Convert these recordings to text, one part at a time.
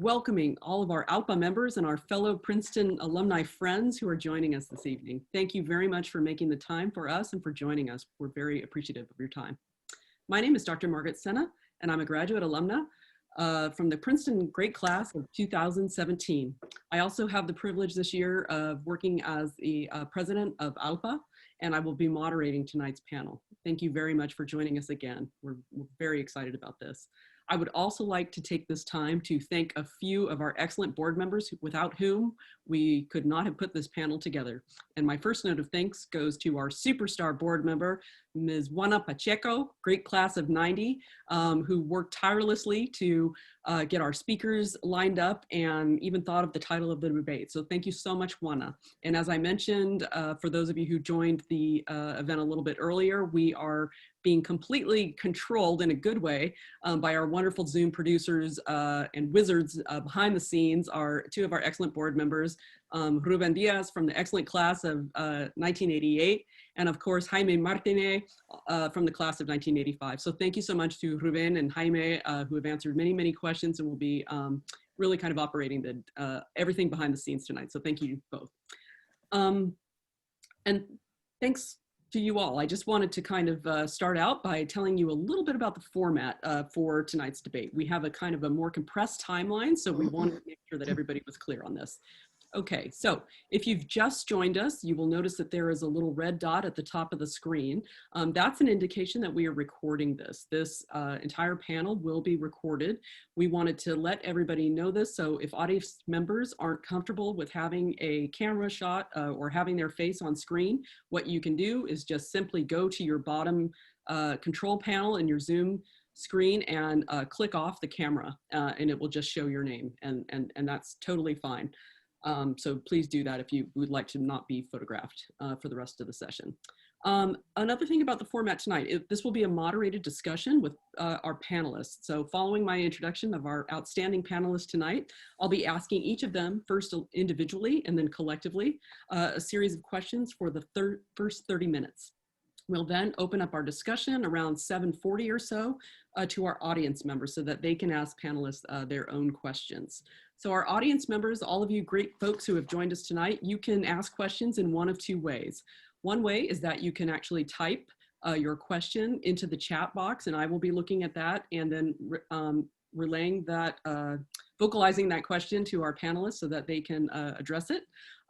welcoming all of our ALPA members and our fellow Princeton alumni friends who are joining us this evening. Thank you very much for making the time for us and for joining us. We're very appreciative of your time. My name is Dr. Margaret Senna, and I'm a graduate alumna from the Princeton Great Class of 2017. I also have the privilege this year of working as the president of ALPA, and I will be moderating tonight's panel. Thank you very much for joining us again. We're very excited about this. I would also like to take this time to thank a few of our excellent board members without whom we could not have put this panel together. And my first note of thanks goes to our superstar board member, Ms. Juana Pacheco, great class of 90, who worked tirelessly to get our speakers lined up and even thought of the title of the debate. So thank you so much, Juana. And as I mentioned, for those of you who joined the event a little bit earlier, we are being completely controlled in a good way by our wonderful Zoom producers and wizards behind the scenes, are two of our excellent board members, Ruben Diaz from the excellent class of 1988, and of course, Jaime Martinez from the class of 1985. So thank you so much to Ruben and Jaime who have answered many, many questions and will be really kind of operating the everything behind the scenes tonight. So thank you both. And thanks to you all. I just wanted to kind of start out by telling you a little bit about the format for tonight's debate. We have a kind of a more compressed timeline, so we wanted to make sure that everybody was clear on this. Okay, so if you've just joined us, you will notice that there is a little red dot at the top of the screen. That's an indication that we are recording this. This entire panel will be recorded. We wanted to let everybody know this, so if audience members aren't comfortable with having a camera shot or having their face on screen, what you can do is just simply go to your bottom control panel in your Zoom screen and click off the camera, and it will just show your name, and that's totally fine. So please do that if you would like to not be photographed for the rest of the session. Another thing about the format tonight, this will be a moderated discussion with our panelists. So following my introduction of our outstanding panelists tonight, I'll be asking each of them first individually and then collectively a series of questions for the first 30 minutes. We'll then open up our discussion around 7:40 or so to our audience members so that they can ask panelists their own questions. So our audience members, all of you great folks who have joined us tonight, you can ask questions in one of two ways. One way is that you can actually type your question into the chat box, and I will be looking at that and then relaying that, vocalizing that question to our panelists so that they can address it.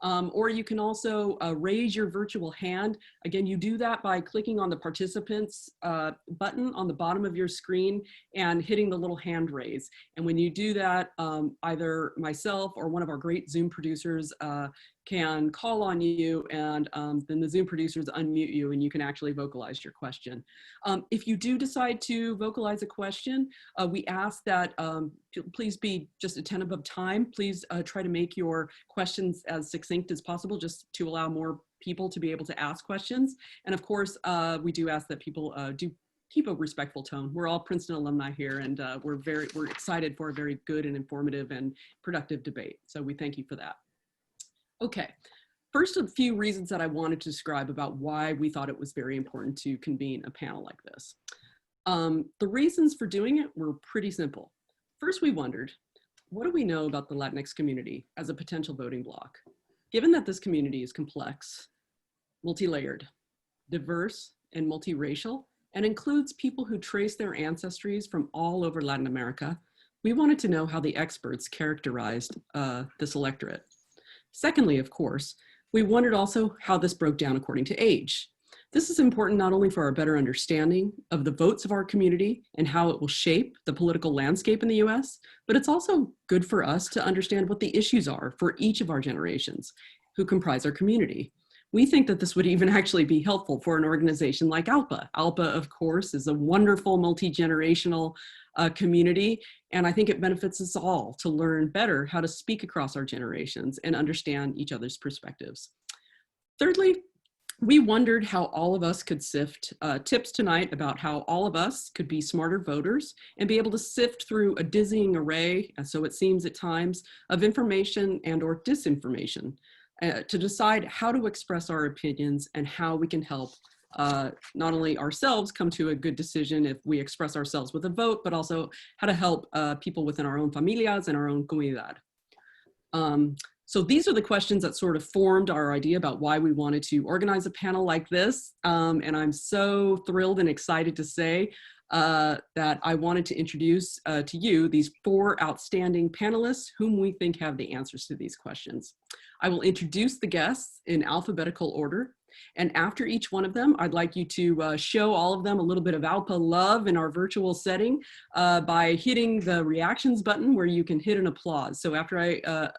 Or you can also raise your virtual hand. Again, you do that by clicking on the participants button on the bottom of your screen and hitting the little hand raise. And when you do that, either myself or one of our great Zoom producers can call on you, and then the Zoom producers unmute you and you can actually vocalize your question. If you do decide to vocalize a question, we ask that please be just attentive of time. Please try to make your questions as succinct as possible, just to allow more people to be able to ask questions. And of course, we do ask that people do keep a respectful tone. We're all Princeton alumni here, and we're excited for a very good and informative and productive debate. So we thank you for that. Okay, first a few reasons that I wanted to describe about why we thought it was very important to convene a panel like this. The reasons for doing it were pretty simple. First, we wondered, what do we know about the Latinx community as a potential voting bloc? Given that this community is complex, multi-layered, diverse, and multiracial, and includes people who trace their ancestries from all over Latin America, we wanted to know how the experts characterized this electorate. Secondly, of course, we wondered also how this broke down according to age. This is important not only for our better understanding of the votes of our community and how it will shape the political landscape in the US, but it's also good for us to understand what the issues are for each of our generations who comprise our community. We think that this would even actually be helpful for an organization like ALPA. ALPA, of course, is a wonderful multi-generational community, and I think it benefits us all to learn better how to speak across our generations and understand each other's perspectives. Thirdly, we wondered how all of us could sift tips tonight about how all of us could be smarter voters and be able to sift through a dizzying array, so it seems at times, of information and or disinformation to decide how to express our opinions and how we can help not only ourselves come to a good decision if we express ourselves with a vote, but also how to help people within our own familias and our own comunidad. So these are the questions that sort of formed our idea about why we wanted to organize a panel like this. And I'm so thrilled and excited to say that I wanted to introduce to you these 4 outstanding panelists whom we think have the answers to these questions. I will introduce the guests in alphabetical order. And after each one of them, I'd like you to show all of them a little bit of ALPA love in our virtual setting by hitting the reactions button where you can hit an applause. So after I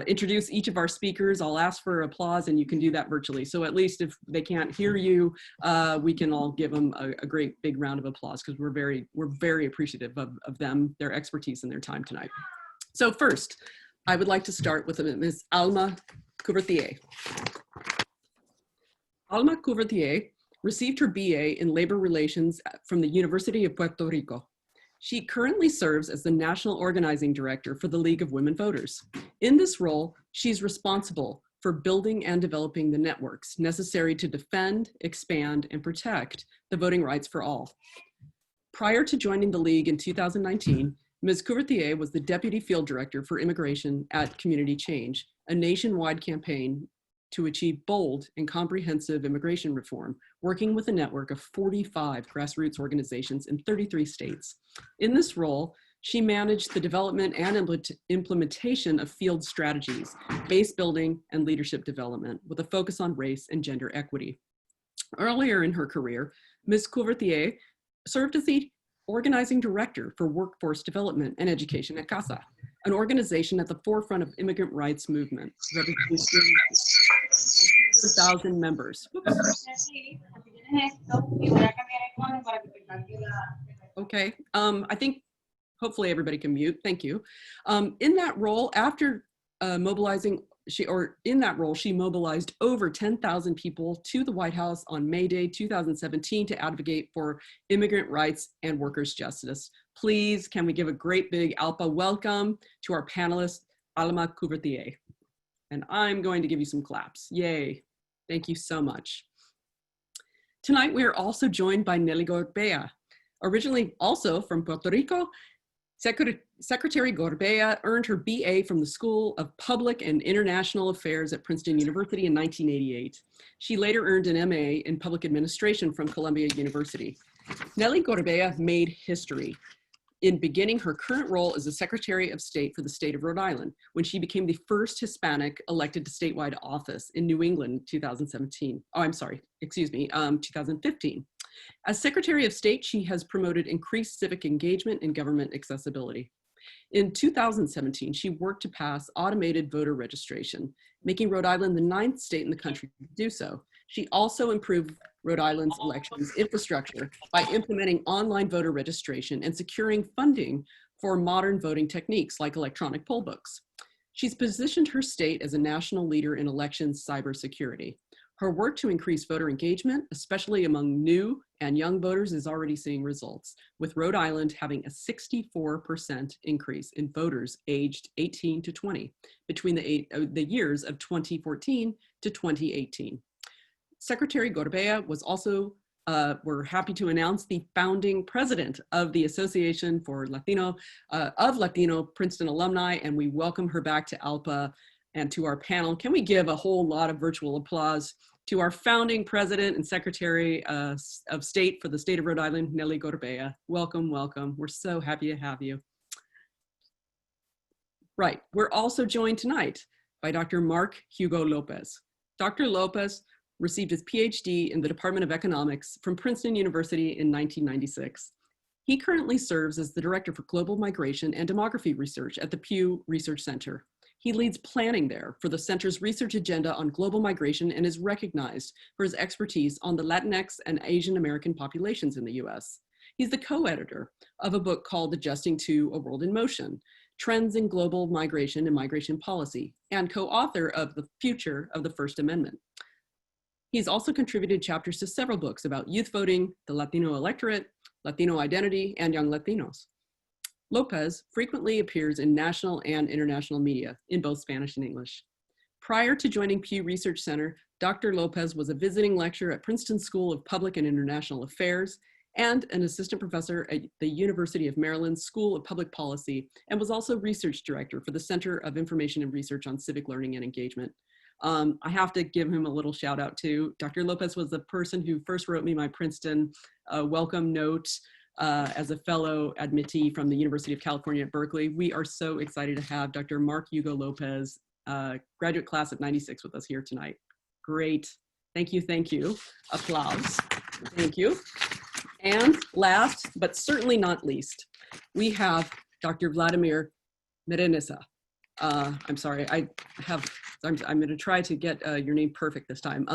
introduce each of our speakers, I'll ask for applause and you can do that virtually. So at least if they can't hear you, we can all give them a great big round of applause because we're very appreciative of them, their expertise and their time tonight. So first, I would like to start with Ms. Alma Couvertier. Alma Couvertier received her BA in Labor Relations from the University of Puerto Rico. She currently serves as the National Organizing Director for the League of Women Voters. In this role, she's responsible for building and developing the networks necessary to defend, expand, and protect the voting rights for all. Prior to joining the League in 2019, Ms. Couvertier was the Deputy Field Director for Immigration at Community Change, a nationwide campaign to achieve bold and comprehensive immigration reform, working with a network of 45 grassroots organizations in 33 states. In this role, she managed the development and implementation of field strategies, base building, and leadership development with a focus on race and gender equity. Earlier in her career, Ms. Couvertier served as the Organizing Director for Workforce Development and Education at CASA, an organization at the forefront of immigrant rights movement, representing 100,000 members. Whoops. Okay, I think hopefully everybody can mute, thank you. In that role, after she mobilized over 10,000 people to the White House on May Day 2017 to advocate for immigrant rights and workers' justice. Please, can we give a great big ALPA welcome to our panelist, Alma Couvertier. And I'm going to give you some claps. Yay. Thank you so much. Tonight, we are also joined by Nelly Gorbea. Originally also from Puerto Rico, Secretary Gorbea earned her BA from the School of Public and International Affairs at Princeton University in 1988. She later earned an MA in Public Administration from Columbia University. Nelly Gorbea made history in beginning her current role as the Secretary of State for the state of Rhode Island, when she became the first Hispanic elected to statewide office in New England 2017. Oh, I'm sorry, excuse me, 2015. As Secretary of State, she has promoted increased civic engagement and government accessibility. In 2017, she worked to pass automated voter registration, making Rhode Island the 9th state in the country to do so. She also improved Rhode Island's elections infrastructure by implementing online voter registration and securing funding for modern voting techniques like electronic poll books. She's positioned her state as a national leader in elections cybersecurity. Her work to increase voter engagement, especially among new and young voters, is already seeing results, with Rhode Island having a 64% increase in voters aged 18 to 20 between the years of 2014 to 2018. Secretary Gorbea was also, we're happy to announce, the founding president of the Association for Latino Princeton Alumni, and we welcome her back to ALPA and to our panel. Can we give a whole lot of virtual applause to our founding president and Secretary of State for the state of Rhode Island, Nelly Gorbea. Welcome, welcome. We're so happy to have you. Right, we're also joined tonight by Dr. Mark Hugo Lopez. Dr. Lopez received his PhD in the Department of Economics from Princeton University in 1996. He currently serves as the Director for Global Migration and Demography Research at the Pew Research Center. He leads planning there for the center's research agenda on global migration and is recognized for his expertise on the Latinx and Asian American populations in the US. He's the co-editor of a book called Adjusting to a World in Motion, Trends in Global Migration and Migration Policy, and co-author of The Future of the First Amendment. He's also contributed chapters to several books about youth voting, the Latino electorate, Latino identity, and young Latinos. Lopez frequently appears in national and international media in both Spanish and English. Prior to joining Pew Research Center, Dr. Lopez was a visiting lecturer at Princeton School of Public and International Affairs and an assistant professor at the University of Maryland School of Public Policy, and was also research director for the Center of Information and Research on Civic Learning and Engagement. I have to give him a little shout out too. Dr. Lopez was the person who first wrote me my Princeton welcome note as a fellow admittee from the University of California at Berkeley. We are so excited to have Dr. Mark Hugo Lopez, graduate class of '96 with us here tonight. Great, thank you, thank you. Applause, thank you. And last, but certainly not least, we have Dr. Vladimir Merenisa. I'm sorry, I'm gonna try to get your name perfect this time.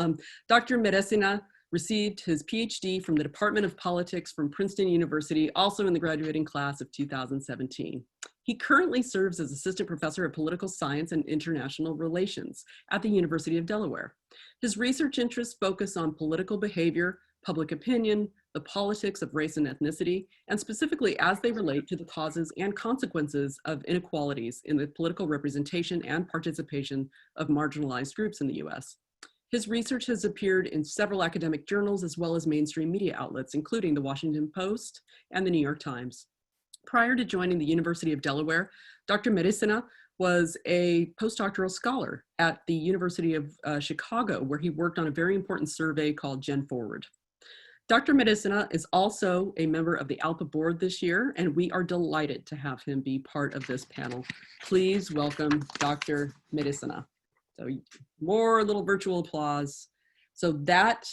Dr. Meresina received his PhD from the Department of Politics from Princeton University, also in the graduating class of 2017. He currently serves as assistant professor of political science and international relations at the University of Delaware. His research interests focus on political behavior, public opinion, the politics of race and ethnicity, and specifically as they relate to the causes and consequences of inequalities in the political representation and participation of marginalized groups in the US. His research has appeared in several academic journals as well as mainstream media outlets, including the Washington Post and the New York Times. Prior to joining the University of Delaware, Dr. Meresina was a postdoctoral scholar at the University of Chicago, where he worked on a very important survey called Gen Forward. Dr. Meresina is also a member of the ALPA board this year, and we are delighted to have him be part of this panel. Please welcome Dr. Meresina. So more little virtual applause. So that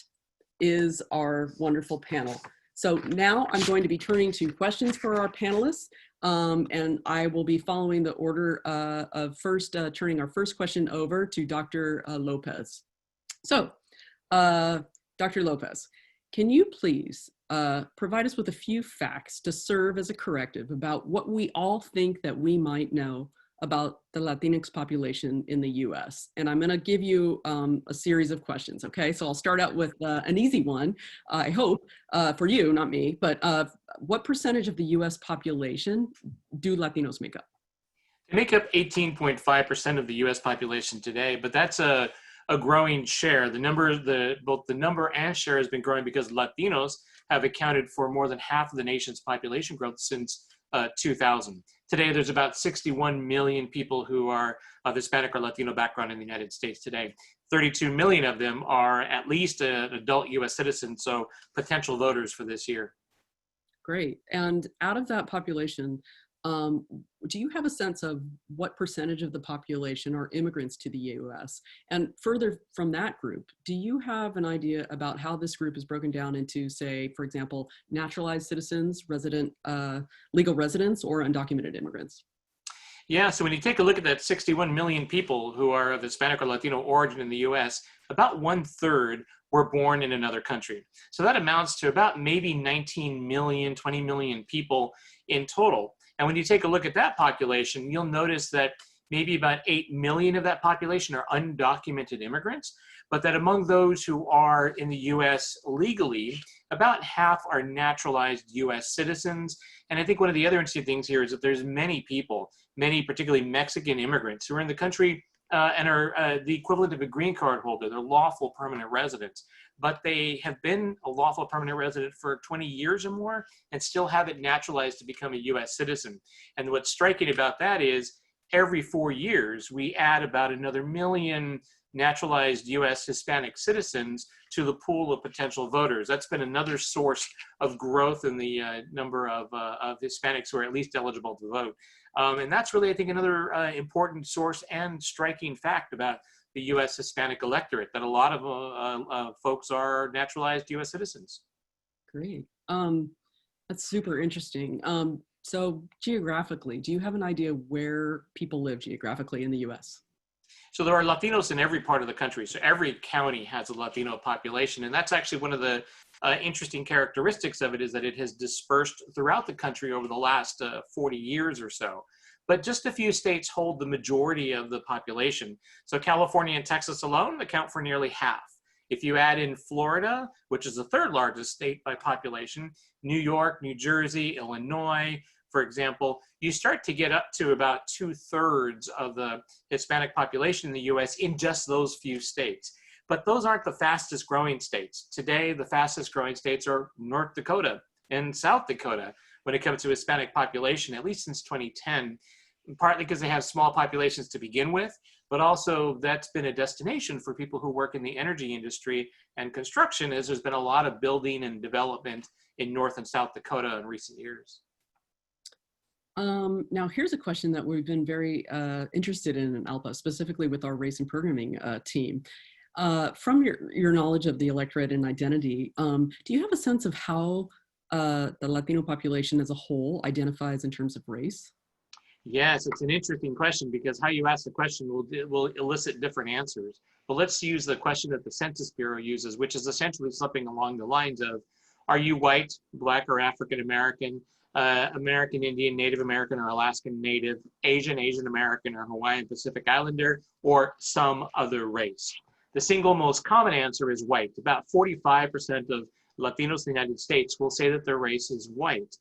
is our wonderful panel. So now I'm going to be turning to questions for our panelists, and I will be following the order of first turning our first question over to Dr. Lopez. So, Dr. Lopez, can you please provide us with a few facts to serve as a corrective about what we all think that we might know about the Latinx population in the US? And I'm gonna give you a series of questions, okay? So I'll start out with an easy one, I hope, for you, not me, but what percentage of the US population do Latinos make up? They make up 18.5% of the US population today, but that's a growing share. Both the number and share has been growing because Latinos have accounted for more than half of the nation's population growth since 2000. Today, there's about 61 million people who are of Hispanic or Latino background in the United States today. 32 million of them are at least an adult US citizen, so potential voters for this year. Great, and out of that population, do you have a sense of what percentage of the population are immigrants to the US? And further from that group, do you have an idea about how this group is broken down into, say, for example, naturalized citizens, legal residents, or undocumented immigrants? Yeah, so when you take a look at that 61 million people who are of Hispanic or Latino origin in the US, about 1/3 were born in another country. So that amounts to about maybe 19 million, 20 million people in total. And when you take a look at that population, you'll notice that maybe about 8 million of that population are undocumented immigrants, but that among those who are in the US legally, about half are naturalized US citizens. And I think one of the other interesting things here is that there's many people, many particularly Mexican immigrants, who are in the country and are the equivalent of a green card holder. They're lawful permanent residents, but they have been a lawful permanent resident for 20 years or more and still haven't naturalized to become a US citizen. And what's striking about that is every 4 years, we add about another million naturalized US Hispanic citizens to the pool of potential voters. That's been another source of growth in the number of Hispanics who are at least eligible to vote. And that's really, I think, another important source and striking fact about the US Hispanic electorate, that a lot of folks are naturalized US citizens. Great. That's super interesting. So geographically, do you have an idea where people live geographically in the US? So there are Latinos in every part of the country. So every county has a Latino population. And that's actually one of the interesting characteristics of it, is that it has dispersed throughout the country over the last 40 years or so. But just a few states hold the majority of the population. So California and Texas alone account for nearly half. If you add in Florida, which is the third largest state by population, New York, New Jersey, Illinois, for example, you start to get up to about 2/3 of the Hispanic population in the US in just those few states. But those aren't the fastest growing states. Today, the fastest growing states are North Dakota and South Dakota when it comes to Hispanic population, at least since 2010, partly because they have small populations to begin with, but also that's been a destination for people who work in the energy industry and construction, as there's been a lot of building and development in North and South Dakota in recent years. Now, here's a question that we've been very interested in ALPA, specifically with our race and programming team. From your knowledge of the electorate and identity, do you have a sense of how the Latino population as a whole identifies in terms of race? Yes, it's an interesting question because how you ask the question will elicit different answers. But let's use the question that the Census Bureau uses, which is essentially something along the lines of, are you white, Black, or African American, American Indian, Native American, or Alaskan Native, Asian, Asian American, or Hawaiian Pacific Islander, or some other race? The single most common answer is white. About 45% of Latinos in the United States will say that their race is white.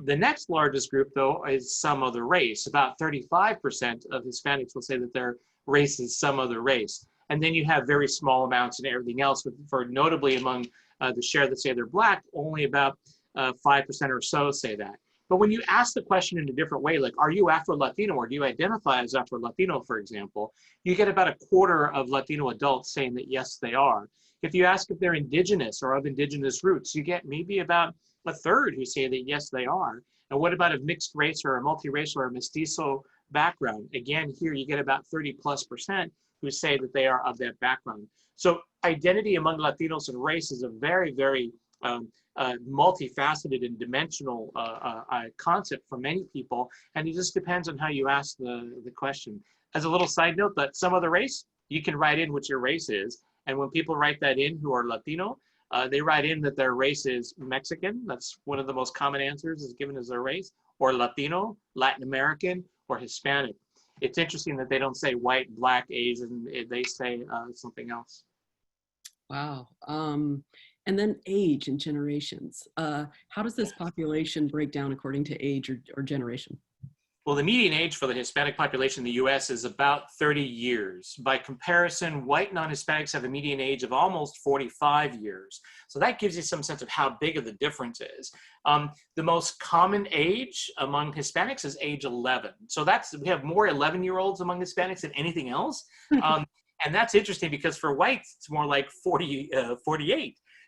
The next largest group, though, is some other race. About 35% of Hispanics will say that their race is some other race. And then you have very small amounts and everything else, but for notably among the share that say they're Black, only about 5% or so say that. But when you ask the question in a different way, like, are you Afro-Latino or do you identify as Afro-Latino, for example, you get about a quarter of Latino adults saying that yes, they are. If you ask if they're indigenous or of indigenous roots, you get maybe about a third who say that yes, they are. And what about a mixed race or a multiracial or a mestizo background? Again, here you get about 30+% who say that they are of that background. So identity among Latinos and race is a very, very multifaceted and dimensional concept for many people. And it just depends on how you ask the question. As a little side note, that some other race, you can write in what your race is. And when people write that in who are Latino, they write in that their race is Mexican. That's one of the most common answers is given as their race, or Latino, Latin American, or Hispanic. It's interesting that they don't say white, Black, Asian, they say something else. Wow. And then age and generations. How does this population break down according to age or generation? Well, the median age for the Hispanic population in the US is about 30 years. By comparison, white non-Hispanics have a median age of almost 45 years. So that gives you some sense of how big of the difference is. The most common age among Hispanics is age 11. So we have more 11-year-olds among Hispanics than anything else. And that's interesting because for whites, it's more like 48.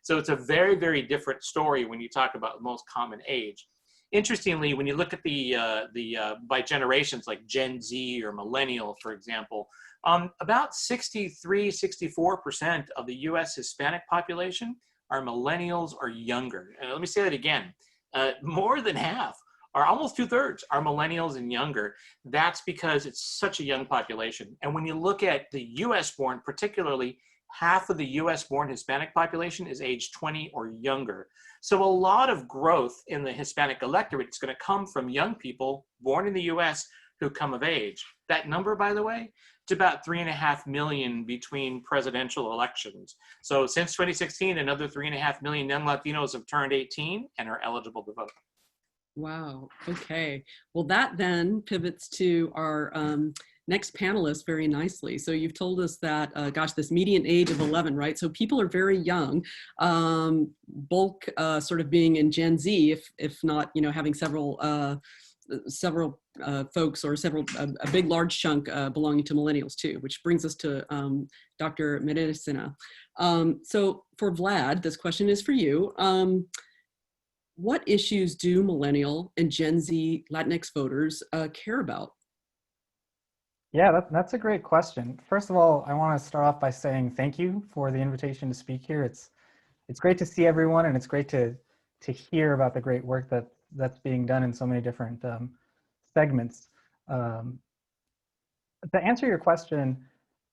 So it's a very, very different story when you talk about the most common age. Interestingly, when you look at by generations like Gen Z or Millennial, for example, about 63–64% of the US Hispanic population are Millennials or younger. And let me say that again, more than half, or almost 2/3 are Millennials and younger. That's because it's such a young population. And when you look at the US born, particularly, half of the US born Hispanic population is age 20 or younger. So a lot of growth in the Hispanic electorate is going to come from young people born in the US who come of age. That number, by the way, it's about 3.5 million between presidential elections. So since 2016, another 3.5 million young Latinos have turned 18 and are eligible to vote. Wow. Okay. Well, that then pivots to our next panelist very nicely. So you've told us that, gosh, this median age of 11, right? So people are very young, bulk sort of being in Gen Z, if not, having several folks or a big large chunk belonging to millennials too, which brings us to Dr. Margaret Senna. So for Vlad, this question is for you. What issues do millennial and Gen Z Latinx voters care about? Yeah, that's a great question. First of all, I want to start off by saying thank you for the invitation to speak here. It's great to see everyone, and it's great to hear about the great work that's being done in so many different segments. To answer your question,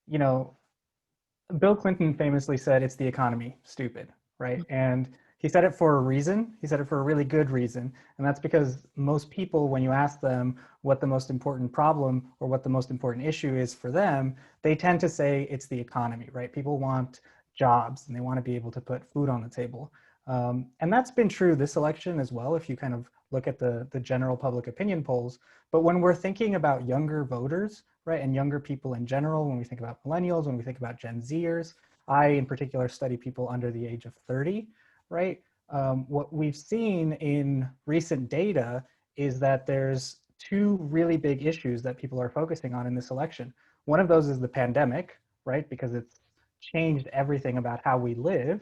Bill Clinton famously said, "It's the economy, stupid," right? And he said it for a reason. He said it for a really good reason. And that's because most people, when you ask them what the most important problem or what the most important issue is for them, they tend to say it's the economy, right? People want jobs and they want to be able to put food on the table. And that's been true this election as well, if you kind of look at the general public opinion polls. But when we're thinking about younger voters, right, and younger people in general, when we think about millennials, when we think about Gen Zers, I in particular study people under the age of 30, right? What we've seen in recent data is that there's two really big issues that people are focusing on in this election. One of those is the pandemic, right? Because it's changed everything about how we live.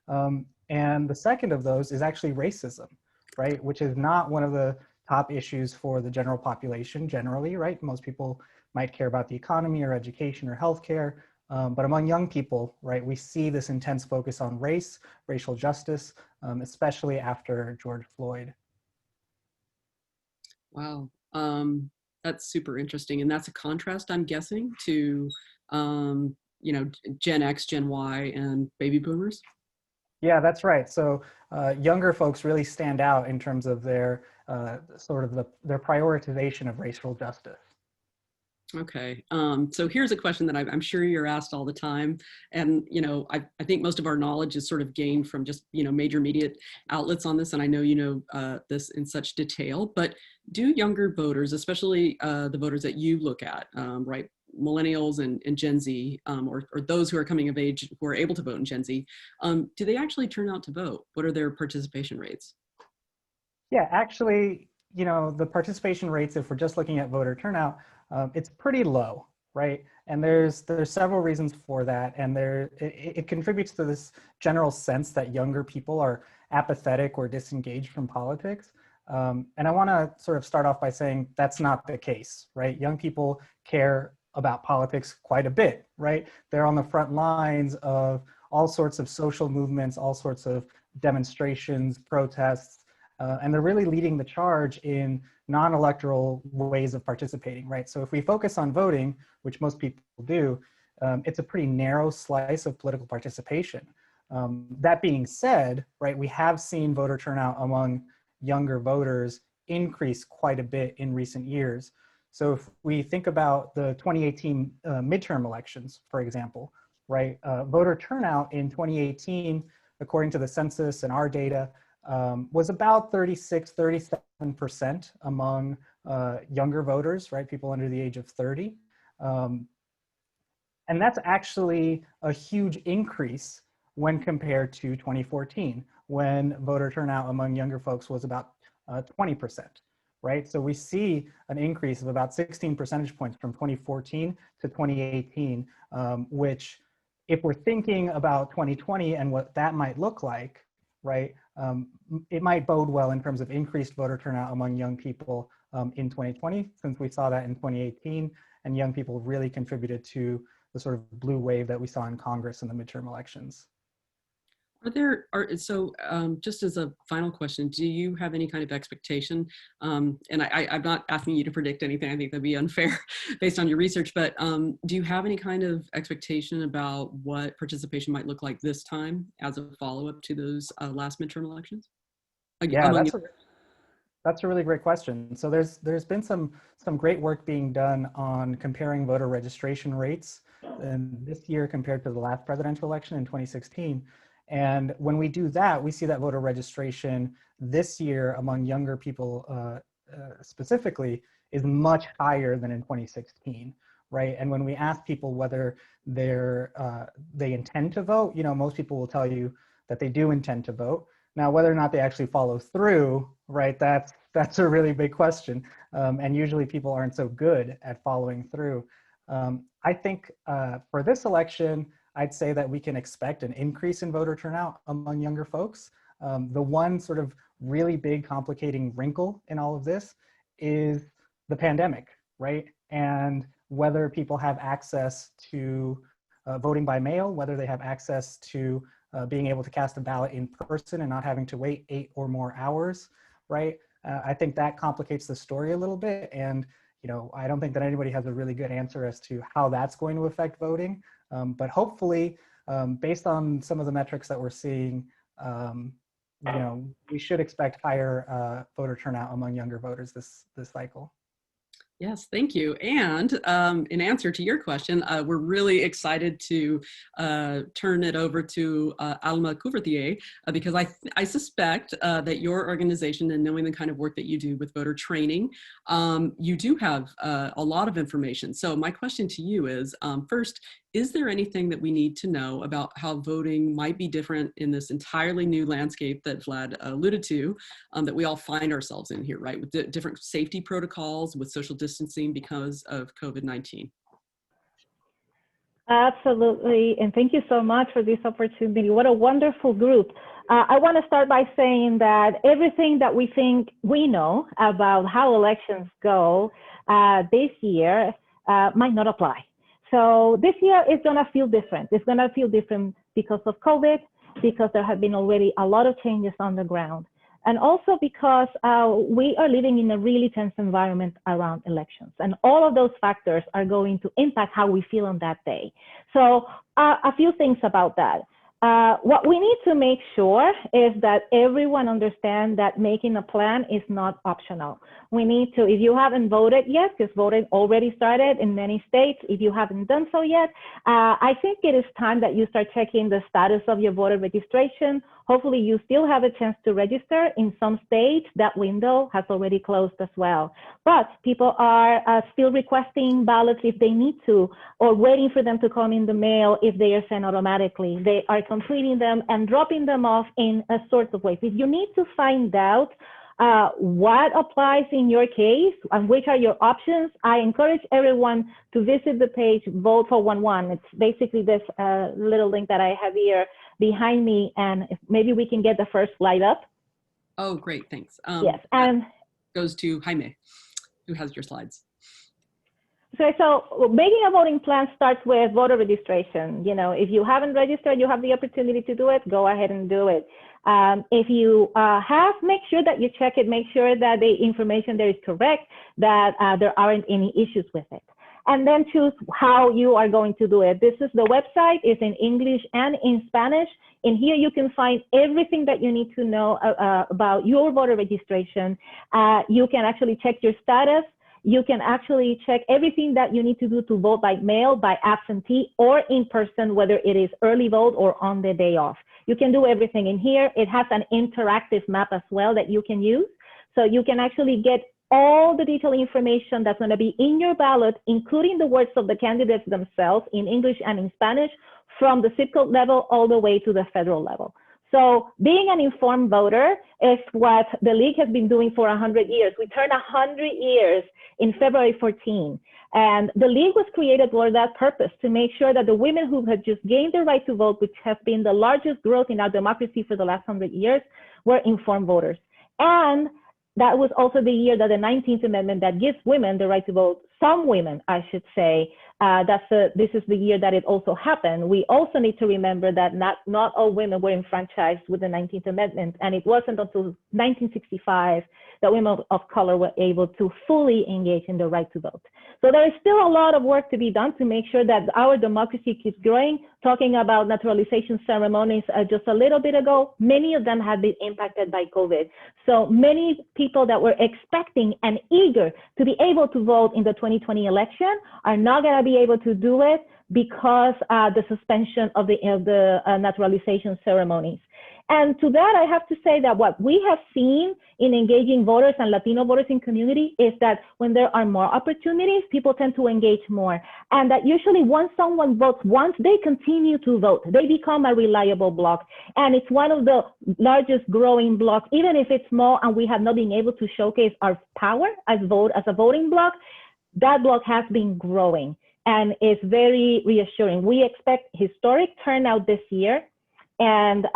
And the second of those is actually racism, right? Which is not one of the top issues for the general population generally, right? Most people might care about the economy or education or healthcare. But among young people, right, we see this intense focus on race, racial justice, especially after George Floyd. Wow. That's super interesting. And that's a contrast, I'm guessing, to, you know, Gen X, Gen Y, and baby boomers. Yeah, that's right. So younger folks really stand out in terms of their their prioritization of racial justice. Okay. So here's a question that I'm sure you're asked all the time. And, you know, I think most of our knowledge is sort of gained from just, you know, major media outlets on this. And I know you know this in such detail, but do younger voters, especially the voters that you look at, right, millennials and Gen Z, or those who are coming of age who are able to vote in Gen Z, do they actually turn out to vote? What are their participation rates? Yeah, actually, you know, the participation rates, if we're just looking at voter turnout, it's pretty low, right? And there's several reasons for that, and it contributes to this general sense that younger people are apathetic or disengaged from politics. And I want to sort of start off by saying that's not the case, right? Young people care about politics quite a bit, right? They're on the front lines of all sorts of social movements, all sorts of demonstrations, protests, and they're really leading the charge in non-electoral ways of participating, right? So if we focus on voting, which most people do, it's a pretty narrow slice of political participation. That being said, right, we have seen voter turnout among younger voters increase quite a bit in recent years. So if we think about the 2018 midterm elections, for example, right, voter turnout in 2018, according to the census and our data, was about 36, 37% among younger voters, right? People under the age of 30. And that's actually a huge increase when compared to 2014, when voter turnout among younger folks was about 20%, right? So we see an increase of about 16 percentage points from 2014 to 2018, which if we're thinking about 2020 and what that might look like, right, it might bode well in terms of increased voter turnout among young people in 2020, since we saw that in 2018, and young people really contributed to the sort of blue wave that we saw in Congress in the midterm elections. Just as a final question, do you have any kind of expectation? And I'm not asking you to predict anything. I think that'd be unfair based on your research, but do you have any kind of expectation about what participation might look like this time as a follow-up to those last midterm elections? Yeah, that's a really great question. So there's been some great work being done on comparing voter registration rates and this year compared to the last presidential election in 2016. And when we do that, we see that voter registration this year among younger people specifically is much higher than in 2016, right? And when we ask people whether they intend to vote, you know, most people will tell you that they do intend to vote. Now, whether or not they actually follow through, right, that's a really big question. And usually people aren't so good at following through. I think for this election, I'd say that we can expect an increase in voter turnout among younger folks. The one sort of really big complicating wrinkle in all of this is the pandemic, right? And whether people have access to voting by mail, whether they have access to being able to cast a ballot in person and not having to wait 8 or more hours, right? I think that complicates the story a little bit. And, you know, I don't think that anybody has a really good answer as to how that's going to affect voting. But hopefully, based on some of the metrics that we're seeing, you know, we should expect higher voter turnout among younger voters this cycle. Yes, thank you. And in answer to your question, we're really excited to turn it over to Alma Couvertier because I suspect that your organization, and knowing the kind of work that you do with voter training, you do have a lot of information. So my question to you is, first, is there anything that we need to know about how voting might be different in this entirely new landscape that Vlad alluded to, that we all find ourselves in here, right? With different safety protocols, with social distancing because of COVID-19. Absolutely, and thank you so much for this opportunity. What a wonderful group. I want to start by saying that everything that we think we know about how elections go this year might not apply. So this year is going to feel different. It's going to feel different because of COVID, because there have been already a lot of changes on the ground. And also because we are living in a really tense environment around elections. And all of those factors are going to impact how we feel on that day. So a few things about that. What we need to make sure is that everyone understands that making a plan is not optional. We need to, if you haven't voted yet, because voting already started in many states, if you haven't done so yet, I think it is time that you start checking the status of your voter registration. Hopefully you still have a chance to register. In some states, that window has already closed as well. But people are still requesting ballots if they need to, or waiting for them to come in the mail if they are sent automatically. They are completing them and dropping them off in a sort of ways. If you need to find out what applies in your case and which are your options, I encourage everyone to visit the page Vote for 11. It's basically this little link that I have here behind me, and if maybe we can get the first slide up. Oh, great, thanks. Yes, and goes to Jaime, who has your slides. So making a voting plan starts with voter registration. You know, if you haven't registered, you have the opportunity to do it, go ahead and do it. If you have, make sure that you check it, make sure that the information there is correct, that there aren't any issues with it. And then choose how you are going to do it. This is the website, it's in English and in Spanish. In here you can find everything that you need to know about your voter registration. You can actually check your status. You can actually check everything that you need to do to vote by mail, by absentee, or in person, whether it is early vote or on the day off. You can do everything in here. It has an interactive map as well that you can use. So you can actually get all the detailed information that's going to be in your ballot, including the words of the candidates themselves in English and in Spanish, from the zip code level all the way to the federal level. So being an informed voter is what the League has been doing for 100 years. We turn 100 years in February 14. And the League was created for that purpose, to make sure that the women who had just gained the right to vote, which has been the largest growth in our democracy for the last 100 years, were informed voters. And that was also the year that the 19th Amendment that gives women the right to vote, some women, I should say, this is the year that it also happened. We also need to remember that not all women were enfranchised with the 19th Amendment, and it wasn't until 1965 that women of color were able to fully engage in the right to vote. So there is still a lot of work to be done to make sure that our democracy keeps growing. Talking about naturalization ceremonies just a little bit ago, many of them have been impacted by COVID. So many people that were expecting and eager to be able to vote in the 2020 election are not going to be able to do it because the suspension of the naturalization ceremonies. And to that, I have to say that what we have seen in engaging voters and Latino voters in community is that when there are more opportunities, people tend to engage more. And that usually once someone votes once, they continue to vote. They become a reliable bloc. And it's one of the largest growing blocs, even if it's small and we have not been able to showcase our power as a voting bloc, that bloc has been growing and is very reassuring. We expect historic turnout this year. And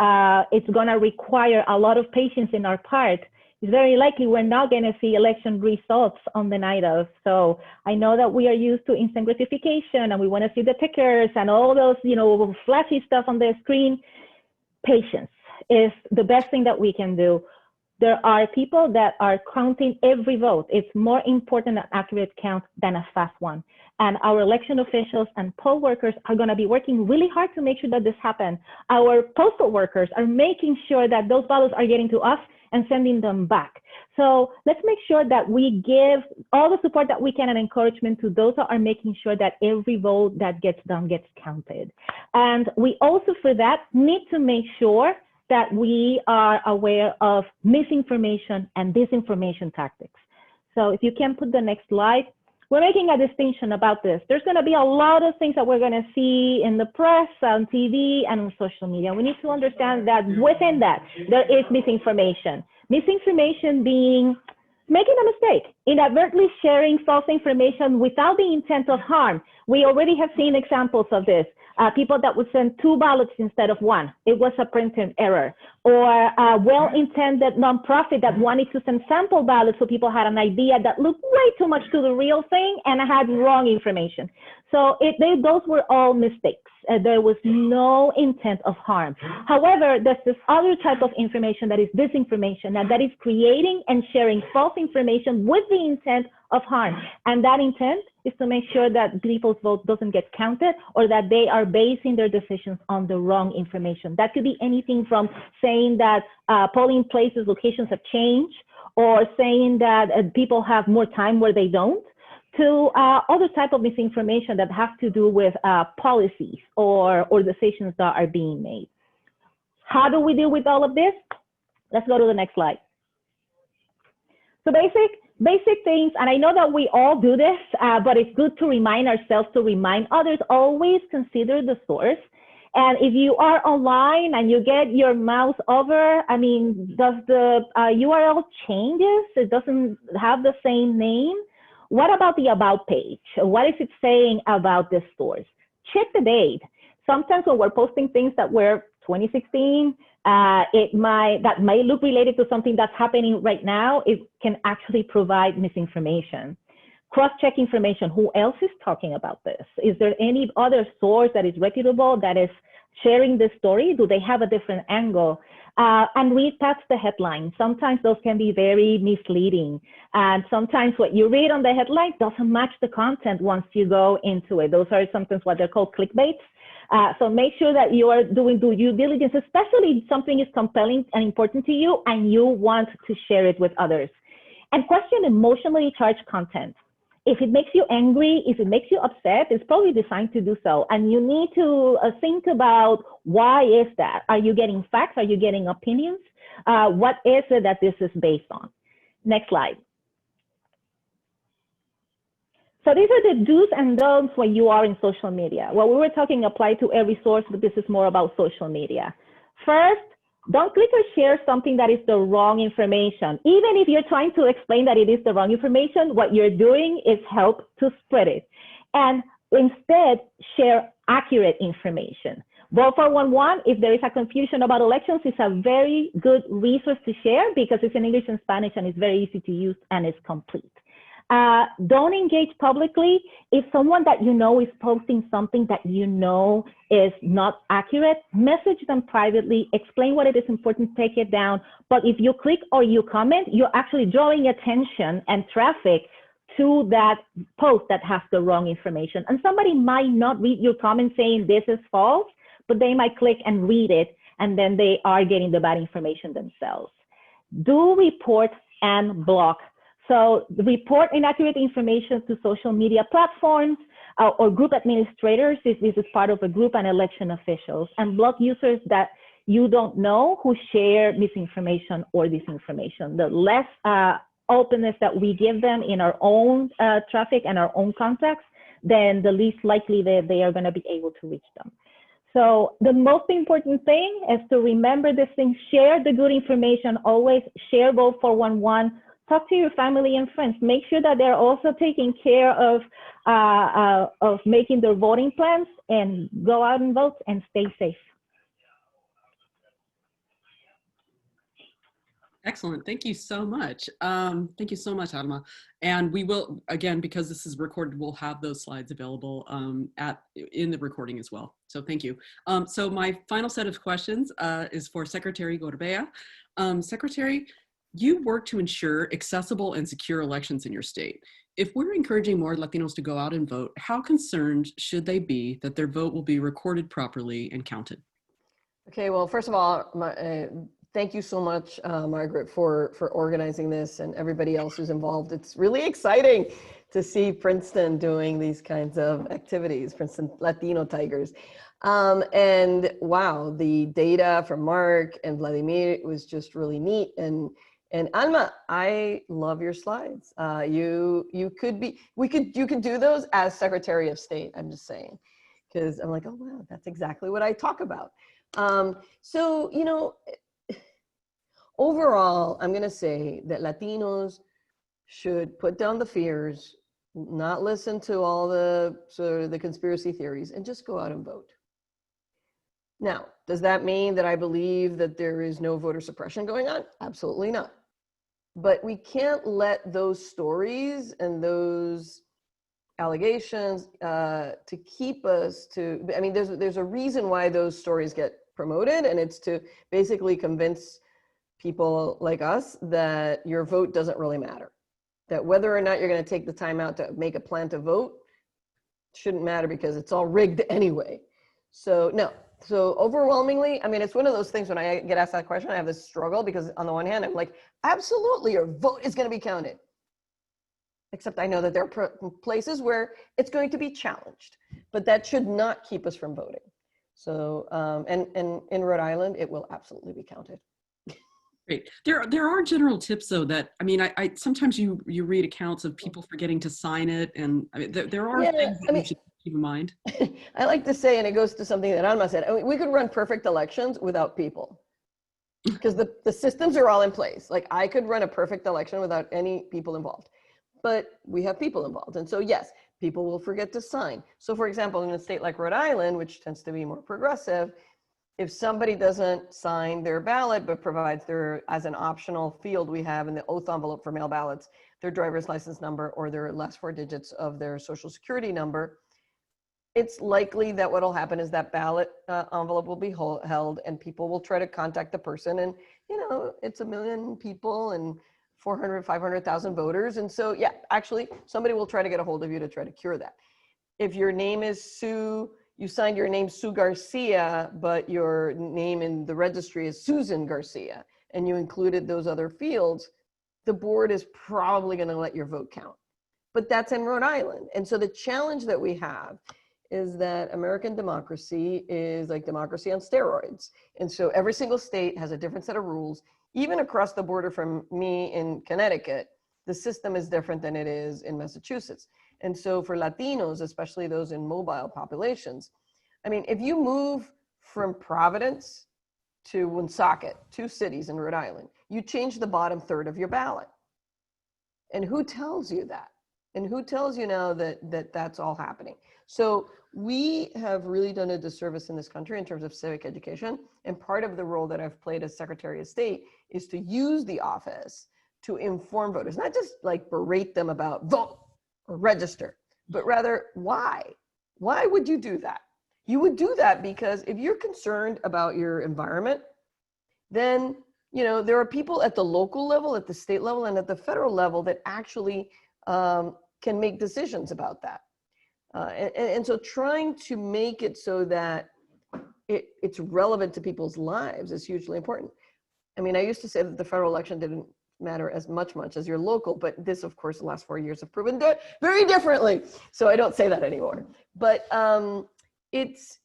it's going to require a lot of patience in our part. It's very likely we're not going to see election results on the night of. So I know that we are used to instant gratification and we want to see the tickers and all those, flashy stuff on the screen. Patience is the best thing that we can do. There are people that are counting every vote. It's more important an accurate count than a fast one. And our election officials and poll workers are going to be working really hard to make sure that this happens. Our postal workers are making sure that those ballots are getting to us and sending them back. So let's make sure that we give all the support that we can and encouragement to those that are making sure that every vote that gets done gets counted. And we also, for that, need to make sure that we are aware of misinformation and disinformation tactics. So if you can put the next slide, we're making a distinction about this. There's going to be a lot of things that we're going to see in the press, on TV, and on social media. We need to understand that within that, there is misinformation. Misinformation being making a mistake, inadvertently sharing false information without the intent of harm. We already have seen examples of this. People that would send 2 ballots instead of 1. It was a printing error. Or a well-intended nonprofit that wanted to send sample ballots so people had an idea that looked way too much to the real thing and had wrong information. So those were all mistakes. There was no intent of harm. However, there's this other type of information that is disinformation, and that is creating and sharing false information with the intent of harm. And that intent is to make sure that people's vote doesn't get counted, or that they are basing their decisions on the wrong information. That could be anything from saying that polling places, locations have changed, or saying that people have more time where they don't, to other type of misinformation that have to do with policies or decisions that are being made. How do we deal with all of this? Let's go to the next slide. So basic things, and I know that we all do this, but it's good to remind ourselves, to remind others, always consider the source. And if you are online and you get your mouse over, I mean, does the URL changes? It doesn't have the same name. What about the about page? What is it saying about this source? Check the date. Sometimes when we're posting things that were 2016, that might look related to something that's happening right now. It can actually provide misinformation. Cross-check information. Who else is talking about this? Is there any other source that is reputable that is sharing this story? Do they have a different angle? And read past the headline. Sometimes those can be very misleading. And sometimes what you read on the headline doesn't match the content once you go into it. Those are sometimes what they're called clickbaits. So make sure that you are doing due diligence, especially if something is compelling and important to you and you want to share it with others. And question emotionally charged content. If it makes you angry, if it makes you upset, it's probably designed to do so. And you need to think about, why is that? Are you getting facts? Are you getting opinions? What is it that this is based on? Next slide. So these are the do's and don'ts when you are in social media. What we were talking apply to every source, but this is more about social media. First, don't click or share something that is the wrong information. Even if you're trying to explain that it is the wrong information, what you're doing is help to spread it. And instead, share accurate information. Vote for 1-1, if there is a confusion about elections, it's a very good resource to share because it's in English and Spanish and it's very easy to use and it's complete. Don't engage publicly. If someone that you know is posting something that you know is not accurate, message them privately, explain what it is important, take it down. But if you click or you comment, you're actually drawing attention and traffic to that post that has the wrong information. And somebody might not read your comment saying this is false, but they might click and read it, and then they are getting the bad information themselves. Do report and block. So report inaccurate information to social media platforms or group administrators if this is part of a group, and election officials, and block users that you don't know who share misinformation or disinformation. The less openness that we give them in our own traffic and our own contacts, then the least likely that they are going to be able to reach them. So the most important thing is to remember this thing, share the good information, always share Vote for 1-1. Talk to your family and friends. Make sure that they're also taking care of making their voting plans, and go out and vote and stay safe. Excellent. Thank you so much. Thank you so much, Alma. And we will, again, because this is recorded, we'll have those slides available in the recording as well. So thank you. So my final set of questions is for Secretary Gorbea. Secretary, you work to ensure accessible and secure elections in your state. If we're encouraging more Latinos to go out and vote, how concerned should they be that their vote will be recorded properly and counted? Okay, well, first of all, thank you so much, Margaret, for organizing this and everybody else who's involved. It's really exciting to see Princeton doing these kinds of activities, Princeton Latino Tigers. And wow, the data from Mark and Vladimir was just really neat. And Alma, I love your slides. You could do those as Secretary of State, I'm just saying, because I'm like, oh wow, that's exactly what I talk about. So, you know, overall, I'm gonna say that Latinos should put down the fears, not listen to all the sort of the conspiracy theories, and just go out and vote. Now, does that mean that I believe that there is no voter suppression going on? Absolutely not. But we can't let those stories and those allegations to keep us to, I mean, there's a reason why those stories get promoted, and it's to basically convince people like us that your vote doesn't really matter. That whether or not you're going to take the time out to make a plan to vote shouldn't matter because it's all rigged anyway. So no. So overwhelmingly, I mean, it's one of those things when I get asked that question, I have this struggle because on the one hand, I'm like, absolutely, your vote is going to be counted. Except I know that there are places where it's going to be challenged, but that should not keep us from voting. So, and in Rhode Island, it will absolutely be counted. Great. There are general tips though that, I mean, I sometimes you read accounts of people forgetting to sign it, and I mean, there are things that you should keep in mind. I like to say, and it goes to something that Alma said, I mean, we could run perfect elections without people because the systems are all in place. Like I could run a perfect election without any people involved, but we have people involved. And so yes, people will forget to sign. So for example, in a state like Rhode Island, which tends to be more progressive, if somebody doesn't sign their ballot, but provides their, as an optional field we have in the oath envelope for mail ballots, their driver's license number or their last 4 digits of their social security number, it's likely that what'll happen is that ballot envelope will be held and people will try to contact the person. And, you know, it's 1 million people and 400, 500,000 voters. And so, yeah, actually somebody will try to get a hold of you to try to cure that. If your name is Sue, you signed your name Sue Garcia, but your name in the registry is Susan Garcia, and you included those other fields, the board is probably going to let your vote count. But that's in Rhode Island. And so the challenge that we have is that American democracy is like democracy on steroids. And so every single state has a different set of rules. Even across the border from me in Connecticut, the system is different than it is in Massachusetts. And so for Latinos, especially those in mobile populations, I mean, if you move from Providence to Woonsocket, 2 cities in Rhode Island, you change the bottom third of your ballot. And who tells you that? And who tells you now that that's all happening? So we have really done a disservice in this country in terms of civic education. And part of the role that I've played as Secretary of State is to use the office to inform voters, not just like berate them about vote or register, but rather why? Why would you do that? You would do that because if you're concerned about your environment, then, you know, there are people at the local level, at the state level, and at the federal level that actually can make decisions about that. And so trying to make it so that it's relevant to people's lives is hugely important. I mean, I used to say that the federal election didn't matter as much as your local, but this, of course, the last 4 years have proven that very differently. So I don't say that anymore. But it's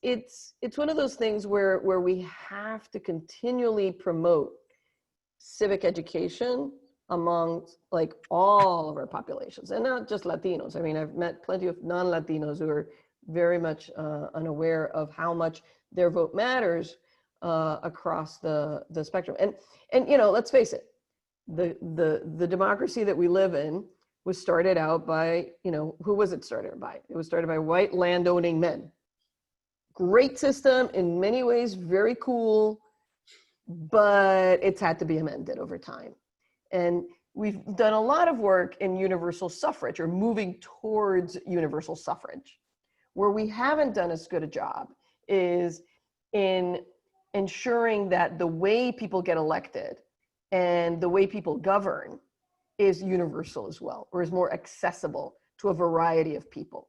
one of those things where we have to continually promote civic education among like all of our populations, and not just Latinos. I mean, I've met plenty of non-Latinos who are very much unaware of how much their vote matters across the spectrum. And you know, let's face it, the democracy that we live in was started out by, you know, who was it started by? It was started by white landowning men. Great system, in many ways very cool, but it's had to be amended over time. And we've done a lot of work in universal suffrage, or moving towards universal suffrage. Where we haven't done as good a job is in ensuring that the way people get elected and the way people govern is universal as well, or is more accessible to a variety of people.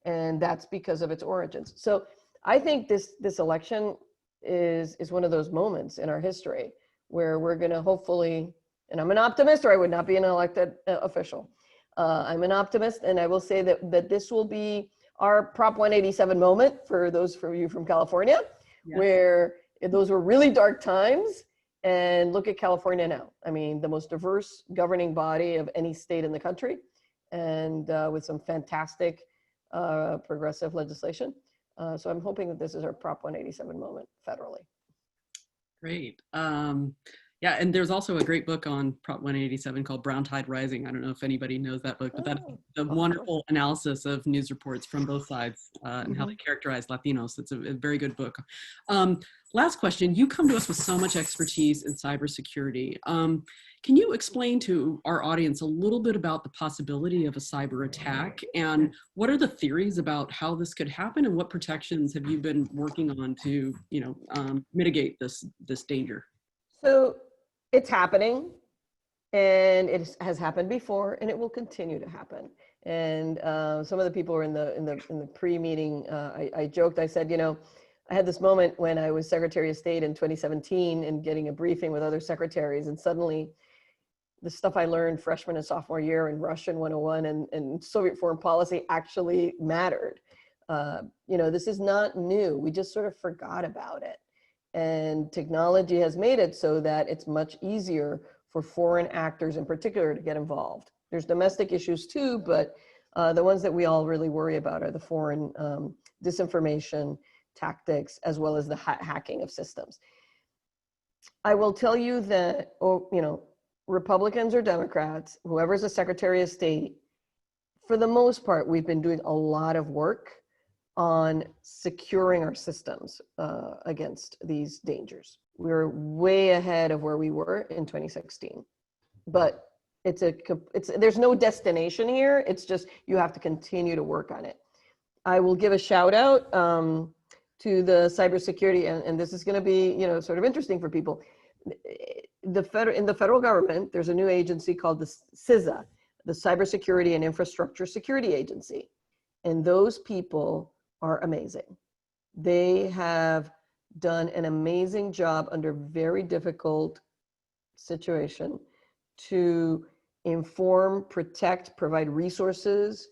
And that's because of its origins. So I think this election is one of those moments in our history where we're going to hopefully, and I'm an optimist, or I would not be an elected official. I'm an optimist, and I will say that this will be our Prop 187 moment for those of you from California, yes, where those were really dark times. And look at California now. I mean, the most diverse governing body of any state in the country, and with some fantastic progressive legislation. So I'm hoping that this is our Prop 187 moment federally. Great. Yeah, and there's also a great book on Prop 187 called Brown Tide Rising. I don't know if anybody knows that book, but that's a wonderful analysis of news reports from both sides and how they characterize Latinos. It's a very good book. Last question, you come to us with so much expertise in cybersecurity. Can you explain to our audience a little bit about the possibility of a cyber attack, and what are the theories about how this could happen, and what protections have you been working on to, mitigate this danger? So it's happening, and it has happened before, and it will continue to happen. And some of the people were in the pre-meeting. I joked. I said, I had this moment when I was Secretary of State in 2017 and getting a briefing with other secretaries, and suddenly the stuff I learned freshman and sophomore year in Russian 101 and Soviet foreign policy actually mattered. This is not new. We just sort of forgot about it. And technology has made it so that it's much easier for foreign actors in particular to get involved. There's domestic issues too, but the ones that we all really worry about are the foreign disinformation tactics, as well as the hacking of systems. I will tell you that, Republicans or Democrats, whoever's a Secretary of State, for the most part, we've been doing a lot of work on securing our systems against these dangers. We're way ahead of where we were in 2016, but there's no destination here. It's just, you have to continue to work on it. I will give a shout out to the cybersecurity, and this is going to be, sort of interesting for people. In the federal government, there's a new agency called the CISA, the Cybersecurity and Infrastructure Security Agency, and those people are amazing. They have done an amazing job under very difficult situation to inform, protect, provide resources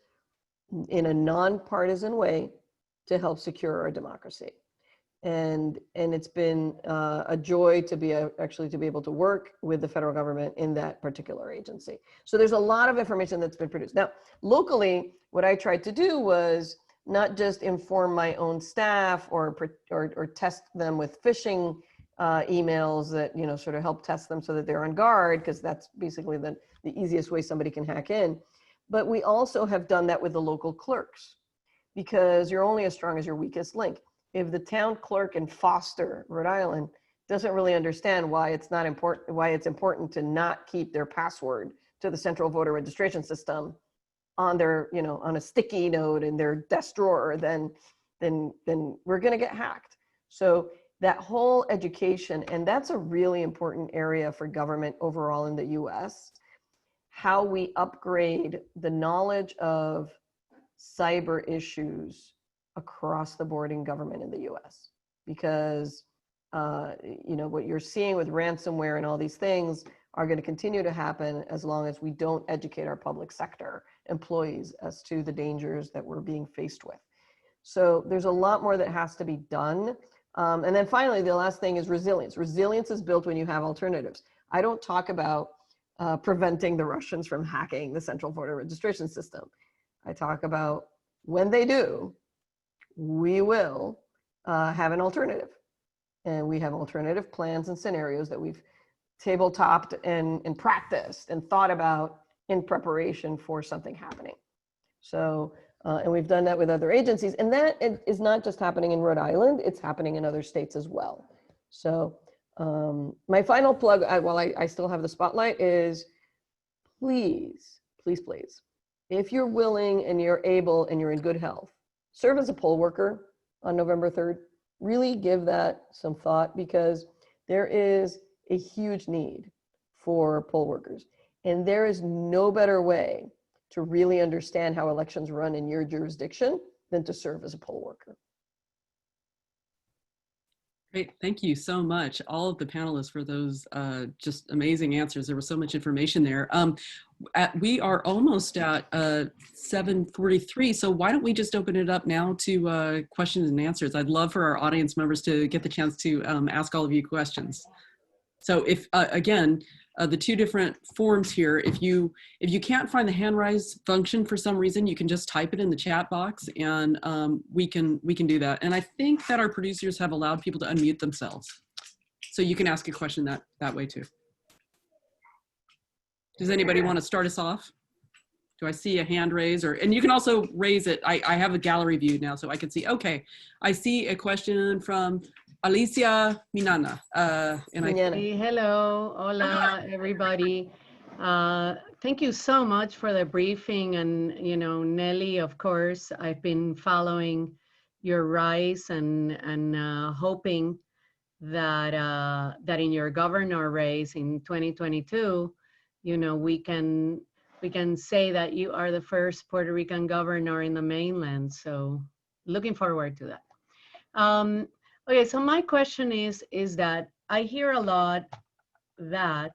in a nonpartisan way to help secure our democracy. And it's been a joy to be able to work with the federal government in that particular agency. So there's a lot of information that's been produced. Now, locally, what I tried to do was not just inform my own staff or test them with phishing emails that, sort of help test them so that they're on guard, because that's basically the easiest way somebody can hack in. But we also have done that with the local clerks, because you're only as strong as your weakest link. If the town clerk in Foster, Rhode Island, doesn't really understand why it's important to not keep their password to the central voter registration system on their, on a sticky note in their desk drawer, then we're going to get hacked. So that whole education, and that's a really important area for government overall in the US, how we upgrade the knowledge of cyber issues across the board in government in the US. Because, what you're seeing with ransomware and all these things are going to continue to happen as long as we don't educate our public sector employees as to the dangers that we're being faced with. So there's a lot more that has to be done. And then finally, the last thing is resilience. Resilience is built when you have alternatives. I don't talk about preventing the Russians from hacking the central voter registration system. I talk about when they do, we will have an alternative. And we have alternative plans and scenarios that we've tabletopped and practiced and thought about in preparation for something happening. So, and we've done that with other agencies, and that is not just happening in Rhode Island, it's happening in other states as well. So my final plug, while I still have the spotlight, is please, please, please, if you're willing and you're able and you're in good health, serve as a poll worker on November 3rd. Really give that some thought, because there is a huge need for poll workers. And there is no better way to really understand how elections run in your jurisdiction than to serve as a poll worker. Great, thank you so much, all of the panelists, for those just amazing answers. There was so much information there. We are almost at 7:43, so why don't we just open it up now to questions and answers? I'd love for our audience members to get the chance to ask all of you questions. So if, again, the two different forms here, if you can't find the hand raise function for some reason, you can just type it in the chat box, and we can do that. And I think that our producers have allowed people to unmute themselves, so you can ask a question that way too. Does anybody want to start us off? Do I see a hand raise? And you can also raise it. I have a gallery view now, so I can see. Okay, I see a question from Alicia Minana. Hello, hola, everybody. Thank you so much for the briefing. And, you know, Nelly, of course, I've been following your rise and hoping that that in your governor race in 2022, you know, we can say that you are the first Puerto Rican governor in the mainland. So looking forward to that. Okay, so my question is that I hear a lot that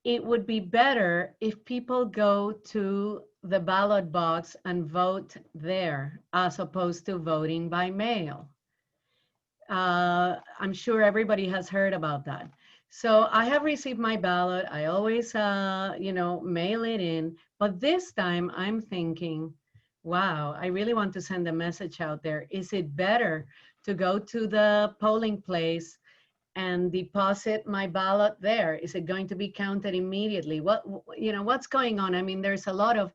it would be better if people go to the ballot box and vote there as opposed to voting by mail. I'm sure everybody has heard about that. So I have received my ballot. I always, you know, mail it in. But this time I'm thinking, wow, I really want to send a message out there. Is it better to go to the polling place and deposit my ballot there? Is it going to be counted immediately? You know, what's going on? I mean, there's a lot of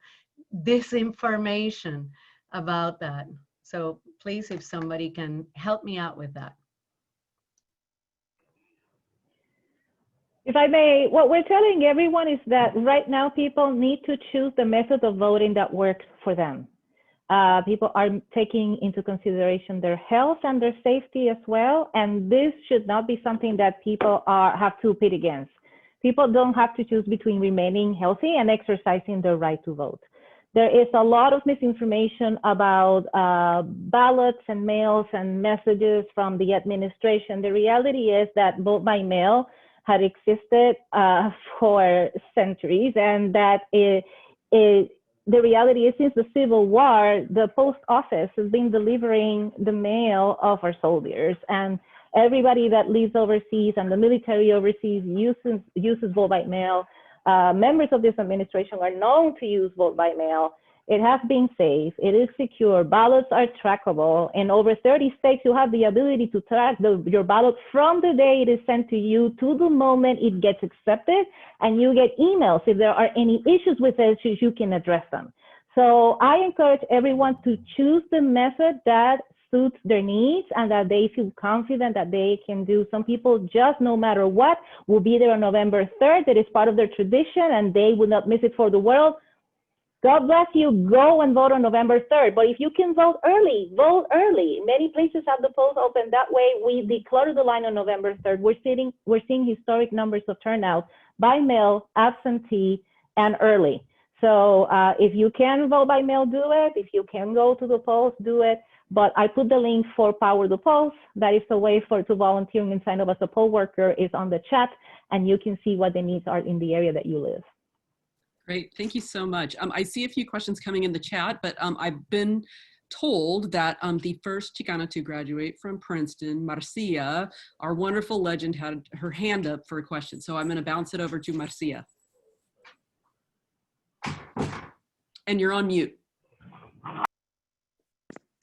disinformation about that. So please, if somebody can help me out with that. If I may, what we're telling everyone is that right now people need to choose the method of voting that works for them. People are taking into consideration their health and their safety as well. And this should not be something that people have to pit against. People don't have to choose between remaining healthy and exercising their right to vote. There is a lot of misinformation about ballots and mails and messages from the administration. The reality is that vote by mail had existed for centuries, and that the reality is, since the Civil War, the post office has been delivering the mail of our soldiers, and everybody that lives overseas and the military overseas uses vote by mail. Members of this administration are known to use vote by mail. It has been safe, it is secure, ballots are trackable. In over 30 states, you have the ability to track your ballot from the day it is sent to you to the moment it gets accepted, and you get emails. If there are any issues with it, you can address them. So I encourage everyone to choose the method that suits their needs and that they feel confident that they can do. Some people just, no matter what, will be there on November 3rd. That is part of their tradition and they will not miss it for the world. God bless you, go and vote on November 3rd. But if you can vote early, vote early. Many places have the polls open. That way we declutter the line on November 3rd. We're seeing historic numbers of turnout by mail, absentee, and early. So if you can vote by mail, do it. If you can go to the polls, do it. But I put the link for Power the Polls. That is the way to volunteer and sign up as a poll worker is on the chat, and you can see what the needs are in the area that you live. Great, thank you so much. I see a few questions coming in the chat, but I've been told that the first Chicana to graduate from Princeton, Marcia, our wonderful legend, had her hand up for a question. So I'm gonna bounce it over to Marcia. And you're on mute.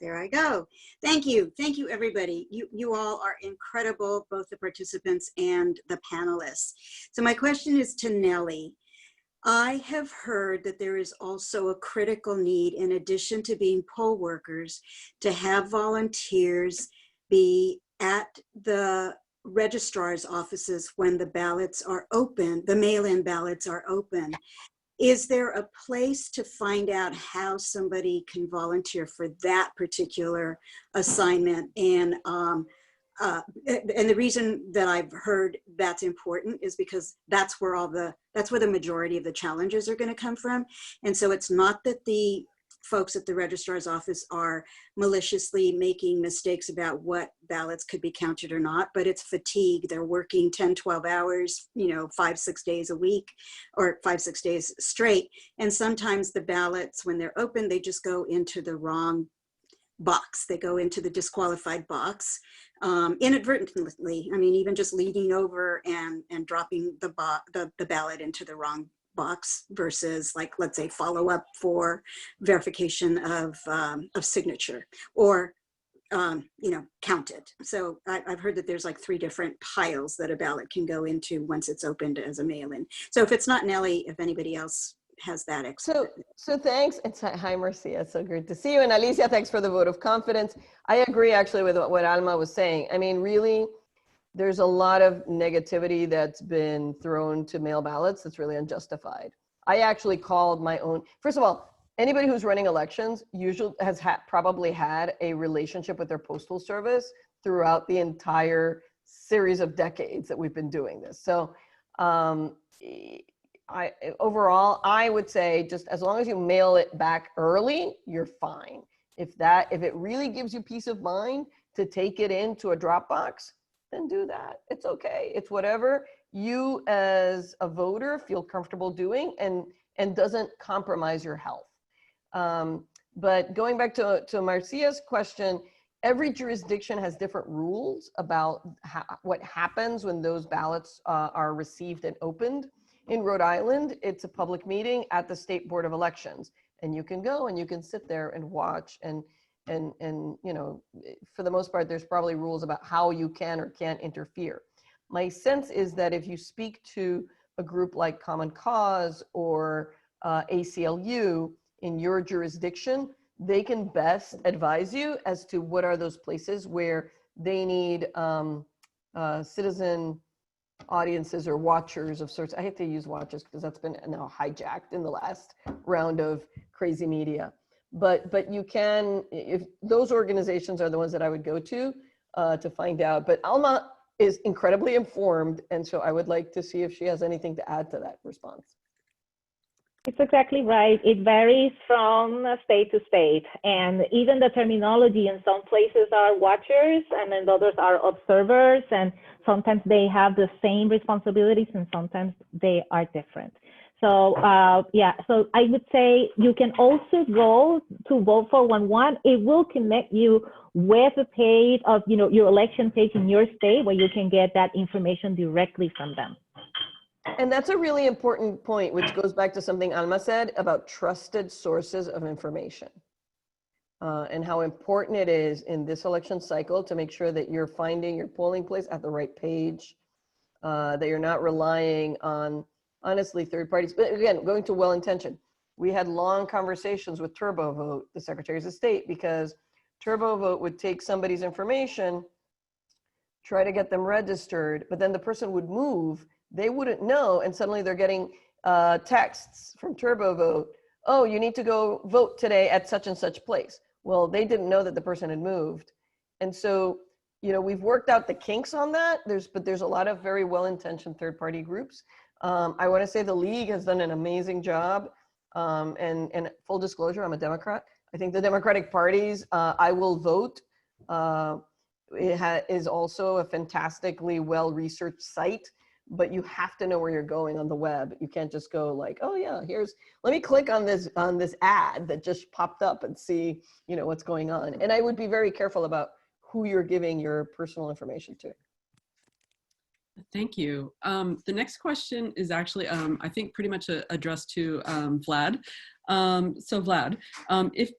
There I go. Thank you. Thank you, everybody. You all are incredible, both the participants and the panelists. So my question is to Nelly. I have heard that there is also a critical need, in addition to being poll workers, to have volunteers be at the registrar's offices when the ballots are open, the mail-in ballots are open. Is there a place to find out how somebody can volunteer for that particular assignment? And the reason that I've heard that's important is because that's where the majority of the challenges are going to come from. And so it's not that the folks at the registrar's office are maliciously making mistakes about what ballots could be counted or not, but it's fatigue. They're working 10, 12 hours, 5-6 days a week, or 5-6 days straight. And sometimes the ballots, when they're open, they just go into the wrong box. They go into the disqualified box inadvertently. I mean, even just leaning over and dropping the ballot into the wrong box versus, like, let's say, follow up for verification of signature, or counted. So I've heard that there's like 3 different piles that a ballot can go into once it's opened as a mail-in. So if it's not Nellie, if anybody else has that experience. So thanks. It's hi, Marcia. It's so great to see you. And Alicia, thanks for the vote of confidence. I agree actually with what Alma was saying. I mean, really, there's a lot of negativity that's been thrown to mail ballots that's really unjustified. I actually called my own, first of all, anybody who's running elections usually has probably had a relationship with their postal service throughout the entire series of decades that we've been doing this. So overall, I would say just as long as you mail it back early, you're fine. If it really gives you peace of mind to take it into a Dropbox, then do that. It's okay. It's whatever you as a voter feel comfortable doing and doesn't compromise your health. But going back to Marcia's question, every jurisdiction has different rules about what happens when those ballots are received and opened. In Rhode Island, it's a public meeting at the State Board of Elections, and you can go and you can sit there and watch and for the most part, there's probably rules about how you can or can't interfere. My sense is that if you speak to a group like Common Cause or ACLU in your jurisdiction, they can best advise you as to what are those places where they need citizen audiences or watchers of sorts. I hate to use watchers because that's been now hijacked in the last round of crazy media. But you can, if those organizations are the ones that I would go to find out. But Alma is incredibly informed, and so I would like to see if she has anything to add to that response. It's exactly right. It varies from state to state, and even the terminology in some places are watchers and in others are observers, and sometimes they have the same responsibilities and sometimes they are different. So so I would say you can also go to Vote for One. It will connect you with a page of your election page in your state where you can get that information directly from them. And that's a really important point, which goes back to something Alma said about trusted sources of information and how important it is in this election cycle to make sure that you're finding your polling place at the right page, that you're not relying on, honestly, third parties. But again, going to well-intentioned, we had long conversations with TurboVote, the secretaries of state, because TurboVote would take somebody's information, try to get them registered, but then the person would move, they wouldn't know, and suddenly they're getting texts from TurboVote, oh, you need to go vote today at such and such place. Well, they didn't know that the person had moved. And so, we've worked out the kinks on that, but there's a lot of very well-intentioned third-party groups. I want to say the League has done an amazing job, and full disclosure, I'm a Democrat. I think the Democratic Party's I Will Vote is also a fantastically well-researched site, but you have to know where you're going on the web. You can't just go like, oh yeah, let me click on this ad that just popped up and see, what's going on. And I would be very careful about who you're giving your personal information to. Thank you. The next question is actually, I think, pretty much addressed to Vlad. So Vlad, if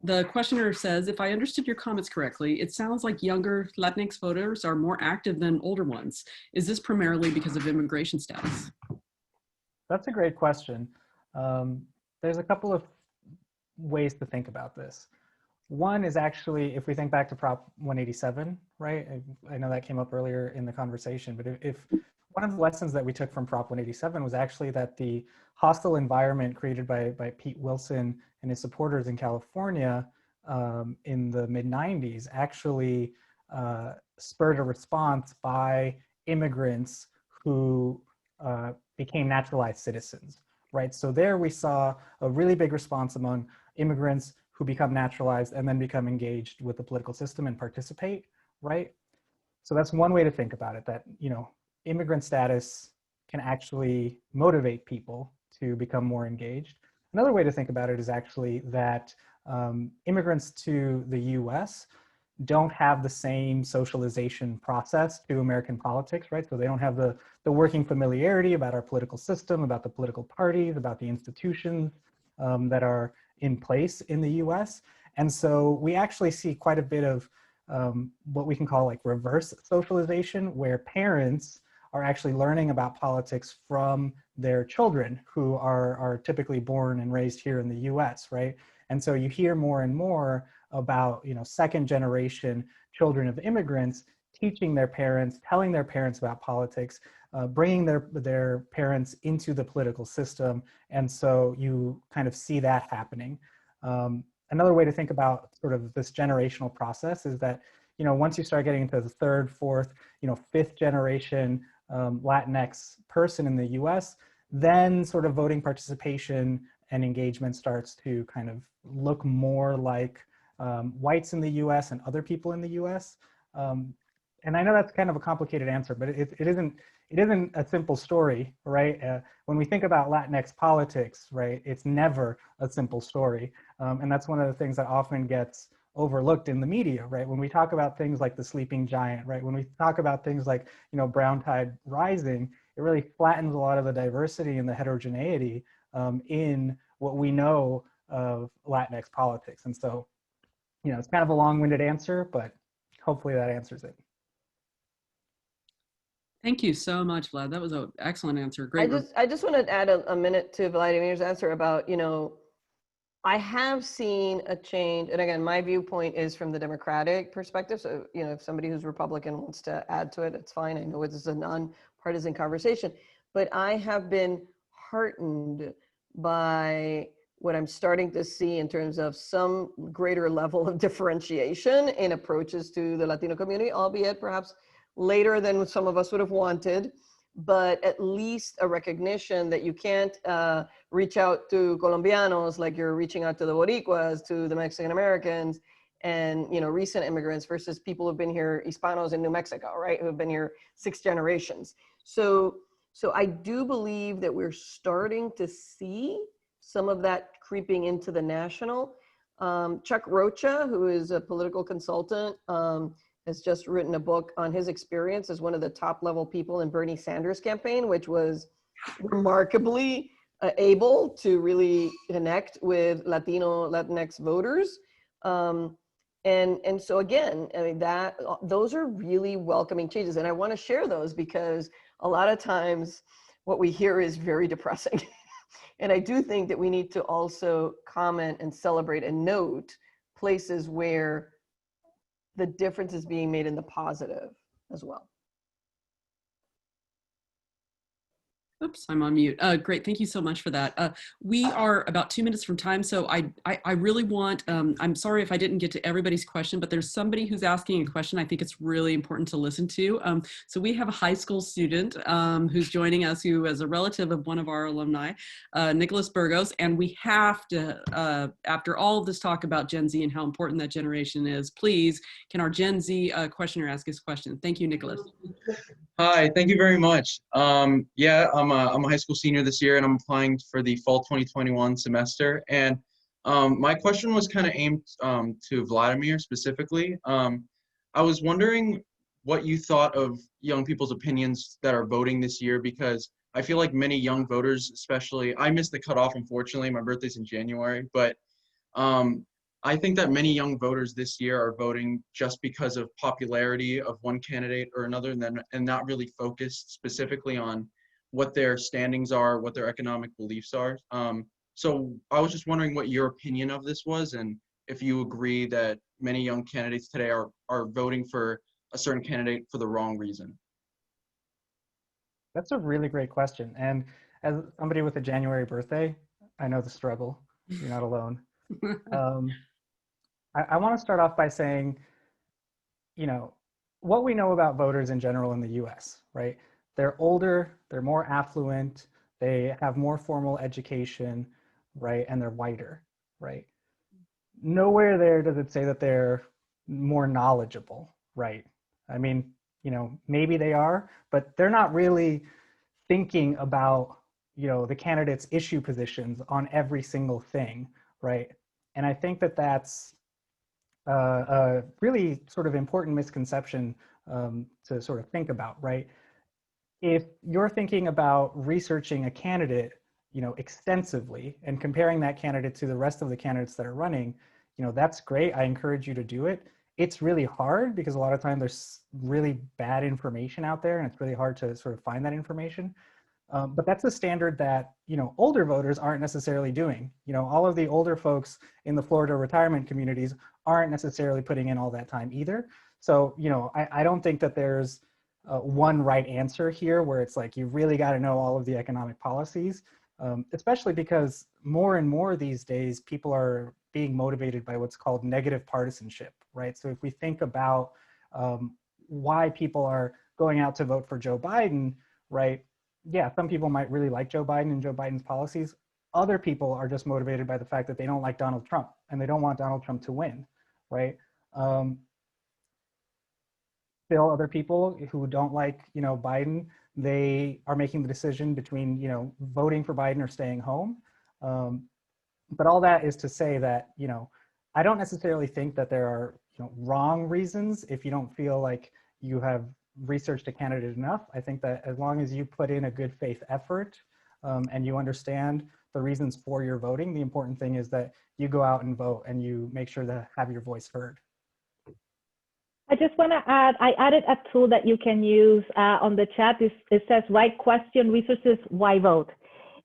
the questioner says, if I understood your comments correctly, it sounds like younger Latinx voters are more active than older ones. Is this primarily because of immigration status? That's a great question. There's a couple of ways to think about this. One is actually, if we think back to Prop 187, right? I know that came up earlier in the conversation, but if one of the lessons that we took from Prop 187 was actually that the hostile environment created by Pete Wilson and his supporters in California in the mid-90s actually spurred a response by immigrants who became naturalized citizens, right? So there we saw a really big response among immigrants who become naturalized and then become engaged with the political system and participate, right? So that's one way to think about it, that, you know, immigrant status can actually motivate people to become more engaged. Another way to think about it is actually that immigrants to the US don't have the same socialization process to American politics, right? So they don't have the working familiarity about our political system, about the political parties, about the institutions that are in place in the US. And so we actually see quite a bit of what we can call like reverse socialization, where parents are actually learning about politics from their children who are typically born and raised here in the US, right? And so you hear more and more about, you know, second generation children of immigrants teaching their parents, telling their parents about politics, bringing their parents into the political system. And so you kind of see that happening. Another way to think about sort of this generational process is that, you know, once you start getting into the third, fourth, you know, fifth generation Latinx person in the US, then sort of voting participation and engagement starts to kind of look more like whites in the US and other people in the US. And I know that's kind of a complicated answer, but it isn't a simple story, right? When we think about Latinx politics, right, it's never a simple story. And that's one of the things that often gets overlooked in the media, right? When we talk about things like the sleeping giant, right? When we talk about things like, you know, brown tide rising, it really flattens a lot of the diversity and the heterogeneity in what we know of Latinx politics. And so, you know, it's kind of a long-winded answer, but hopefully that answers it. Thank you so much, Vlad. That was an excellent answer. Great. I just want to add a minute to Vladimir's answer about, you know, I have seen a change, and again, my viewpoint is from the Democratic perspective. So, you know, if somebody who's Republican wants to add to it, it's fine. I know it's a non-partisan conversation, but I have been heartened by what I'm starting to see in terms of some greater level of differentiation in approaches to the Latino community, albeit perhaps later than some of us would have wanted, but at least a recognition that you can't reach out to Colombianos like you're reaching out to the Boricuas, to the Mexican Americans, and, you know, recent immigrants versus people who've been here, Hispanos in New Mexico, right, who have been here 6 generations. So I do believe that we're starting to see some of that creeping into the national. Chuck Rocha, who is a political consultant, has just written a book on his experience as one of the top level people in Bernie Sanders' campaign, which was remarkably able to really connect with Latinx voters. And so again, I mean, those are really welcoming changes. And I want to share those because a lot of times what we hear is very depressing. And I do think that we need to also comment and celebrate and note places where the difference is being made in the positive as well. Oops, I'm on mute. Great, thank you so much for that. We are about 2 minutes from time, so I really want, I'm sorry if I didn't get to everybody's question, but there's somebody who's asking a question I think it's really important to listen to. So we have a high school student who's joining us who is a relative of one of our alumni, Nicholas Burgos, and we have to, after all of this talk about Gen Z and how important that generation is, please, can our Gen Z questioner ask his question? Thank you, Nicholas. Hi, thank you very much. Yeah, I'm a high school senior this year, and I'm applying for the fall 2021 semester. And my question was kind of aimed to Vladimir specifically. I was wondering what you thought of young people's opinions that are voting this year, because I feel like many young voters, especially, I missed the cutoff, unfortunately, my birthday's in January, but I think that many young voters this year are voting just because of popularity of one candidate or another, and not really focused specifically on what their standings are, what their economic beliefs are. So I was just wondering what your opinion of this was, and if you agree that many young candidates today are voting for a certain candidate for the wrong reason. That's a really great question. And as somebody with a January birthday, I know the struggle. You're not alone. I want to start off by saying, you know, what we know about voters in general in the US, right? They're older, they're more affluent, they have more formal education, right? And they're whiter, right? nowhere there does it say that they're more knowledgeable, right? I mean, you know, maybe they are, but they're not really thinking about, you know, the candidate's issue positions on every single thing, right? And I think that that's a really sort of important misconception to sort of think about, right? If you're thinking about researching a candidate, you know, extensively and comparing that candidate to the rest of the candidates that are running, you know, that's great. I encourage you to do it. It's really hard because a lot of times there's really bad information out there, and it's really hard to sort of find that information. But that's a standard that, you know, older voters aren't necessarily doing. You know, all of the older folks in the Florida retirement communities aren't necessarily putting in all that time either. So, you know, I don't think that there's one right answer here where it's like, you really got to know all of the economic policies, especially because more and more these days, people are being motivated by what's called negative partisanship, right? So if we think about why people are going out to vote for Joe Biden, right? Yeah, some people might really like Joe Biden and Joe Biden's policies. Other people are just motivated by the fact that they don't like Donald Trump and they don't want Donald Trump to win, right? Still, other people who don't like, you know, Biden, they are making the decision between, you know, voting for Biden or staying home. But all that is to say that, you know, I don't necessarily think that there are, you know, wrong reasons if you don't feel like you have researched a candidate enough. I think that as long as you put in a good faith effort and you understand the reasons for your voting, the important thing is that you go out and vote and you make sure to have your voice heard. I just want to add, I added a tool that you can use on the chat. It says, right question, resources, why vote?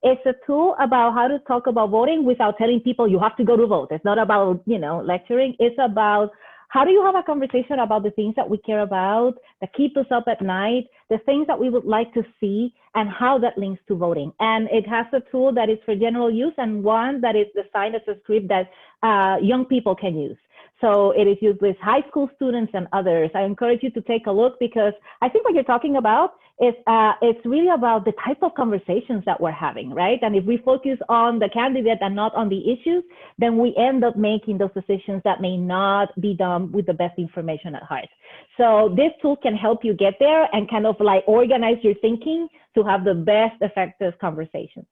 It's a tool about how to talk about voting without telling people you have to go to vote. It's not about, you know, lecturing. It's about how do you have a conversation about the things that we care about, that keep us up at night, the things that we would like to see, and how that links to voting. And it has a tool that is for general use and one that is designed as a script that young people can use. So it is used with high school students and others. I encourage you to take a look because I think what you're talking about is it's really about the type of conversations that we're having, right? And if we focus on the candidate and not on the issues, then we end up making those decisions that may not be done with the best information at heart. So this tool can help you get there and kind of like organize your thinking to have the best effective conversations.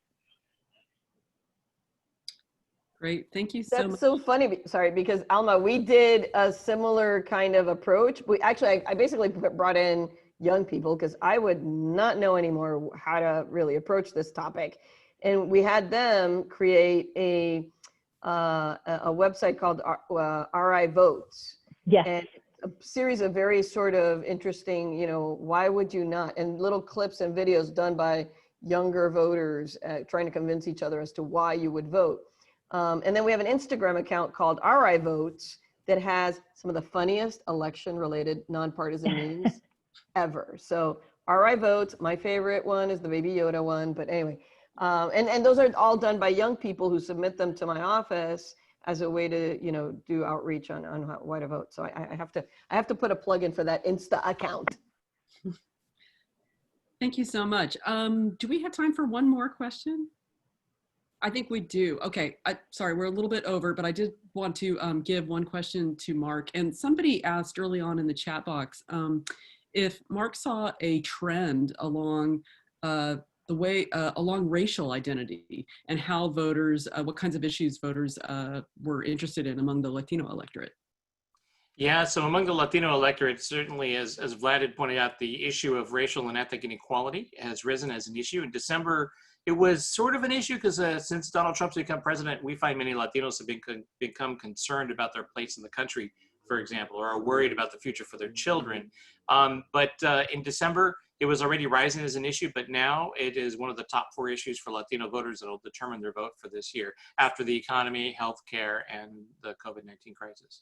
Great, thank you so much. That's so funny, sorry, because Alma, we did a similar kind of approach. We actually, I basically brought in young people because I would not know anymore how to really approach this topic. And we had them create a website called RI Votes. Yes. And a series of very sort of interesting, you know, why would you not? And little clips and videos done by younger voters trying to convince each other as to why you would vote. And then we have an Instagram account called RI Votes that has some of the funniest election-related nonpartisan memes ever. So RI Votes, my favorite one is the Baby Yoda one, but anyway. And those are all done by young people who submit them to my office as a way to, you know, do outreach on why to vote. So I have to put a plug in for that Insta account. Thank you so much. Do we have time for one more question? I think we do. Okay, sorry, we're a little bit over, but I did want to give one question to Mark. And somebody asked early on in the chat box if Mark saw a trend along the way, along racial identity and how voters, what kinds of issues voters were interested in among the Latino electorate. Yeah, so among the Latino electorate, certainly as Vlad had pointed out, the issue of racial and ethnic inequality has risen as an issue. In December, it was sort of an issue because since Donald Trump's become president, we find many Latinos have become concerned about their place in the country, for example, or are worried about the future for their children. But in December, it was already rising as an issue, but now it is one of the top 4 issues for Latino voters that will determine their vote for this year after the economy, healthcare, and the COVID-19 crisis.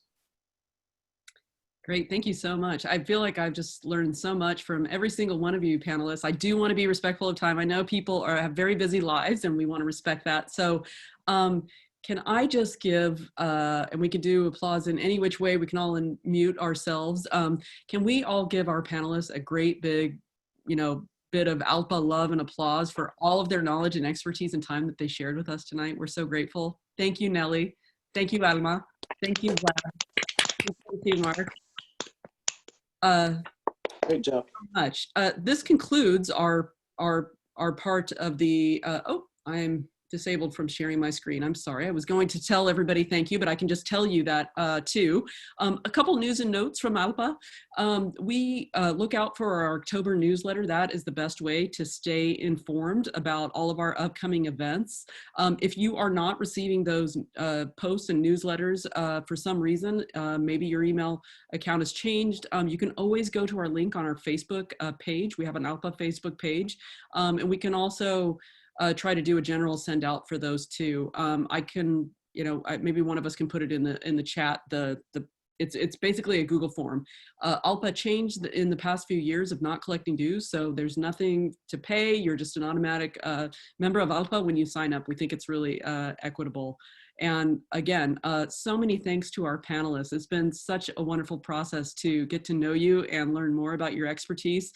Great, thank you so much. I feel like I've just learned so much from every single one of you panelists. I do want to be respectful of time. I know people have very busy lives and we want to respect that. So can I just give, and we can do applause in any which way, we can all unmute ourselves. Can we all give our panelists a great big, you know, bit of ALPA love and applause for all of their knowledge and expertise and time that they shared with us tonight. We're so grateful. Thank you, Nelly. Thank you, Alma. Thank you, Vlad. Thank you, Mark. Great job. Much. This concludes our part of the, oh, I'm disabled from sharing my screen. I'm sorry. I was going to tell everybody thank you, but I can just tell you that too. A couple news and notes from ALPA. We look out for our October newsletter. That is the best way to stay informed about all of our upcoming events. If you are not receiving those posts and newsletters for some reason, maybe your email account has changed, you can always go to our link on our Facebook page. We have an ALPA Facebook page, and we can also try to do a general send out for those too. I can, maybe one of us can put it in the chat. It's basically a Google form. ALPA changed in the past few years of not collecting dues, so there's nothing to pay. You're just an automatic member of ALPA when you sign up. We think it's really equitable. And again, so many thanks to our panelists. It's been such a wonderful process to get to know you and learn more about your expertise.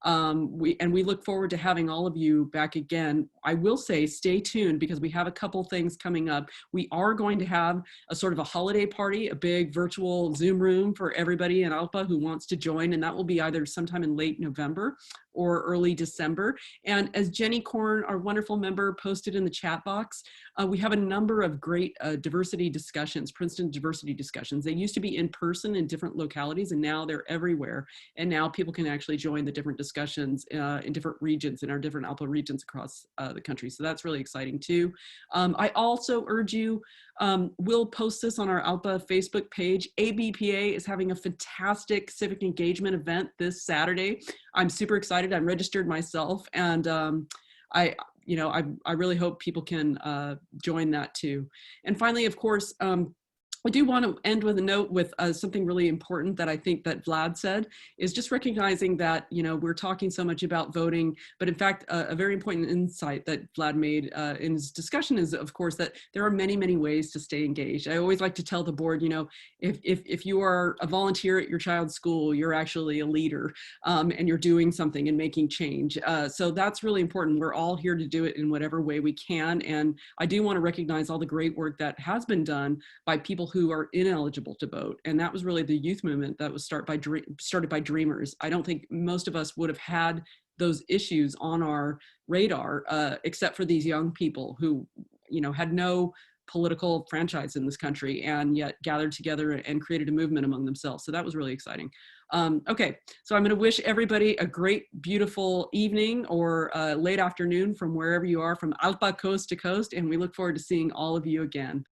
We look forward to having all of you back again. I will say stay tuned because we have a couple things coming up. We are going to have a sort of a holiday party, a big virtual Zoom room for everybody in ALPA who wants to join, and that will be either sometime in late November or early December. And as Jenny Korn, our wonderful member, posted in the chat box, we have a number of great diversity discussions, Princeton diversity discussions. They used to be in person in different localities, and now they're everywhere. And now people can actually join the different discussions in different regions, in our different ALPA regions across the country. So that's really exciting too. I also urge you, we'll post this on our ALPA Facebook page. ABPA is having a fantastic civic engagement event this Saturday. I'm super excited. I'm registered myself, and I really hope people can join that too. And finally, of course, I do want to end with a note with something really important that I think that Vlad said, is just recognizing that, we're talking so much about voting, but in fact, a very important insight that Vlad made in his discussion is, of course, that there are many, many ways to stay engaged. I always like to tell the board, if you are a volunteer at your child's school, you're actually a leader, and you're doing something and making change. So that's really important. We're all here to do it in whatever way we can. And I do want to recognize all the great work that has been done by people who are ineligible to vote. And that was really the youth movement that was started by Dreamers. I don't think most of us would have had those issues on our radar, except for these young people who, had no political franchise in this country and yet gathered together and created a movement among themselves. So that was really exciting. Okay, so I'm going to wish everybody a great, beautiful evening or late afternoon from wherever you are, from ALPA coast to coast, and we look forward to seeing all of you again.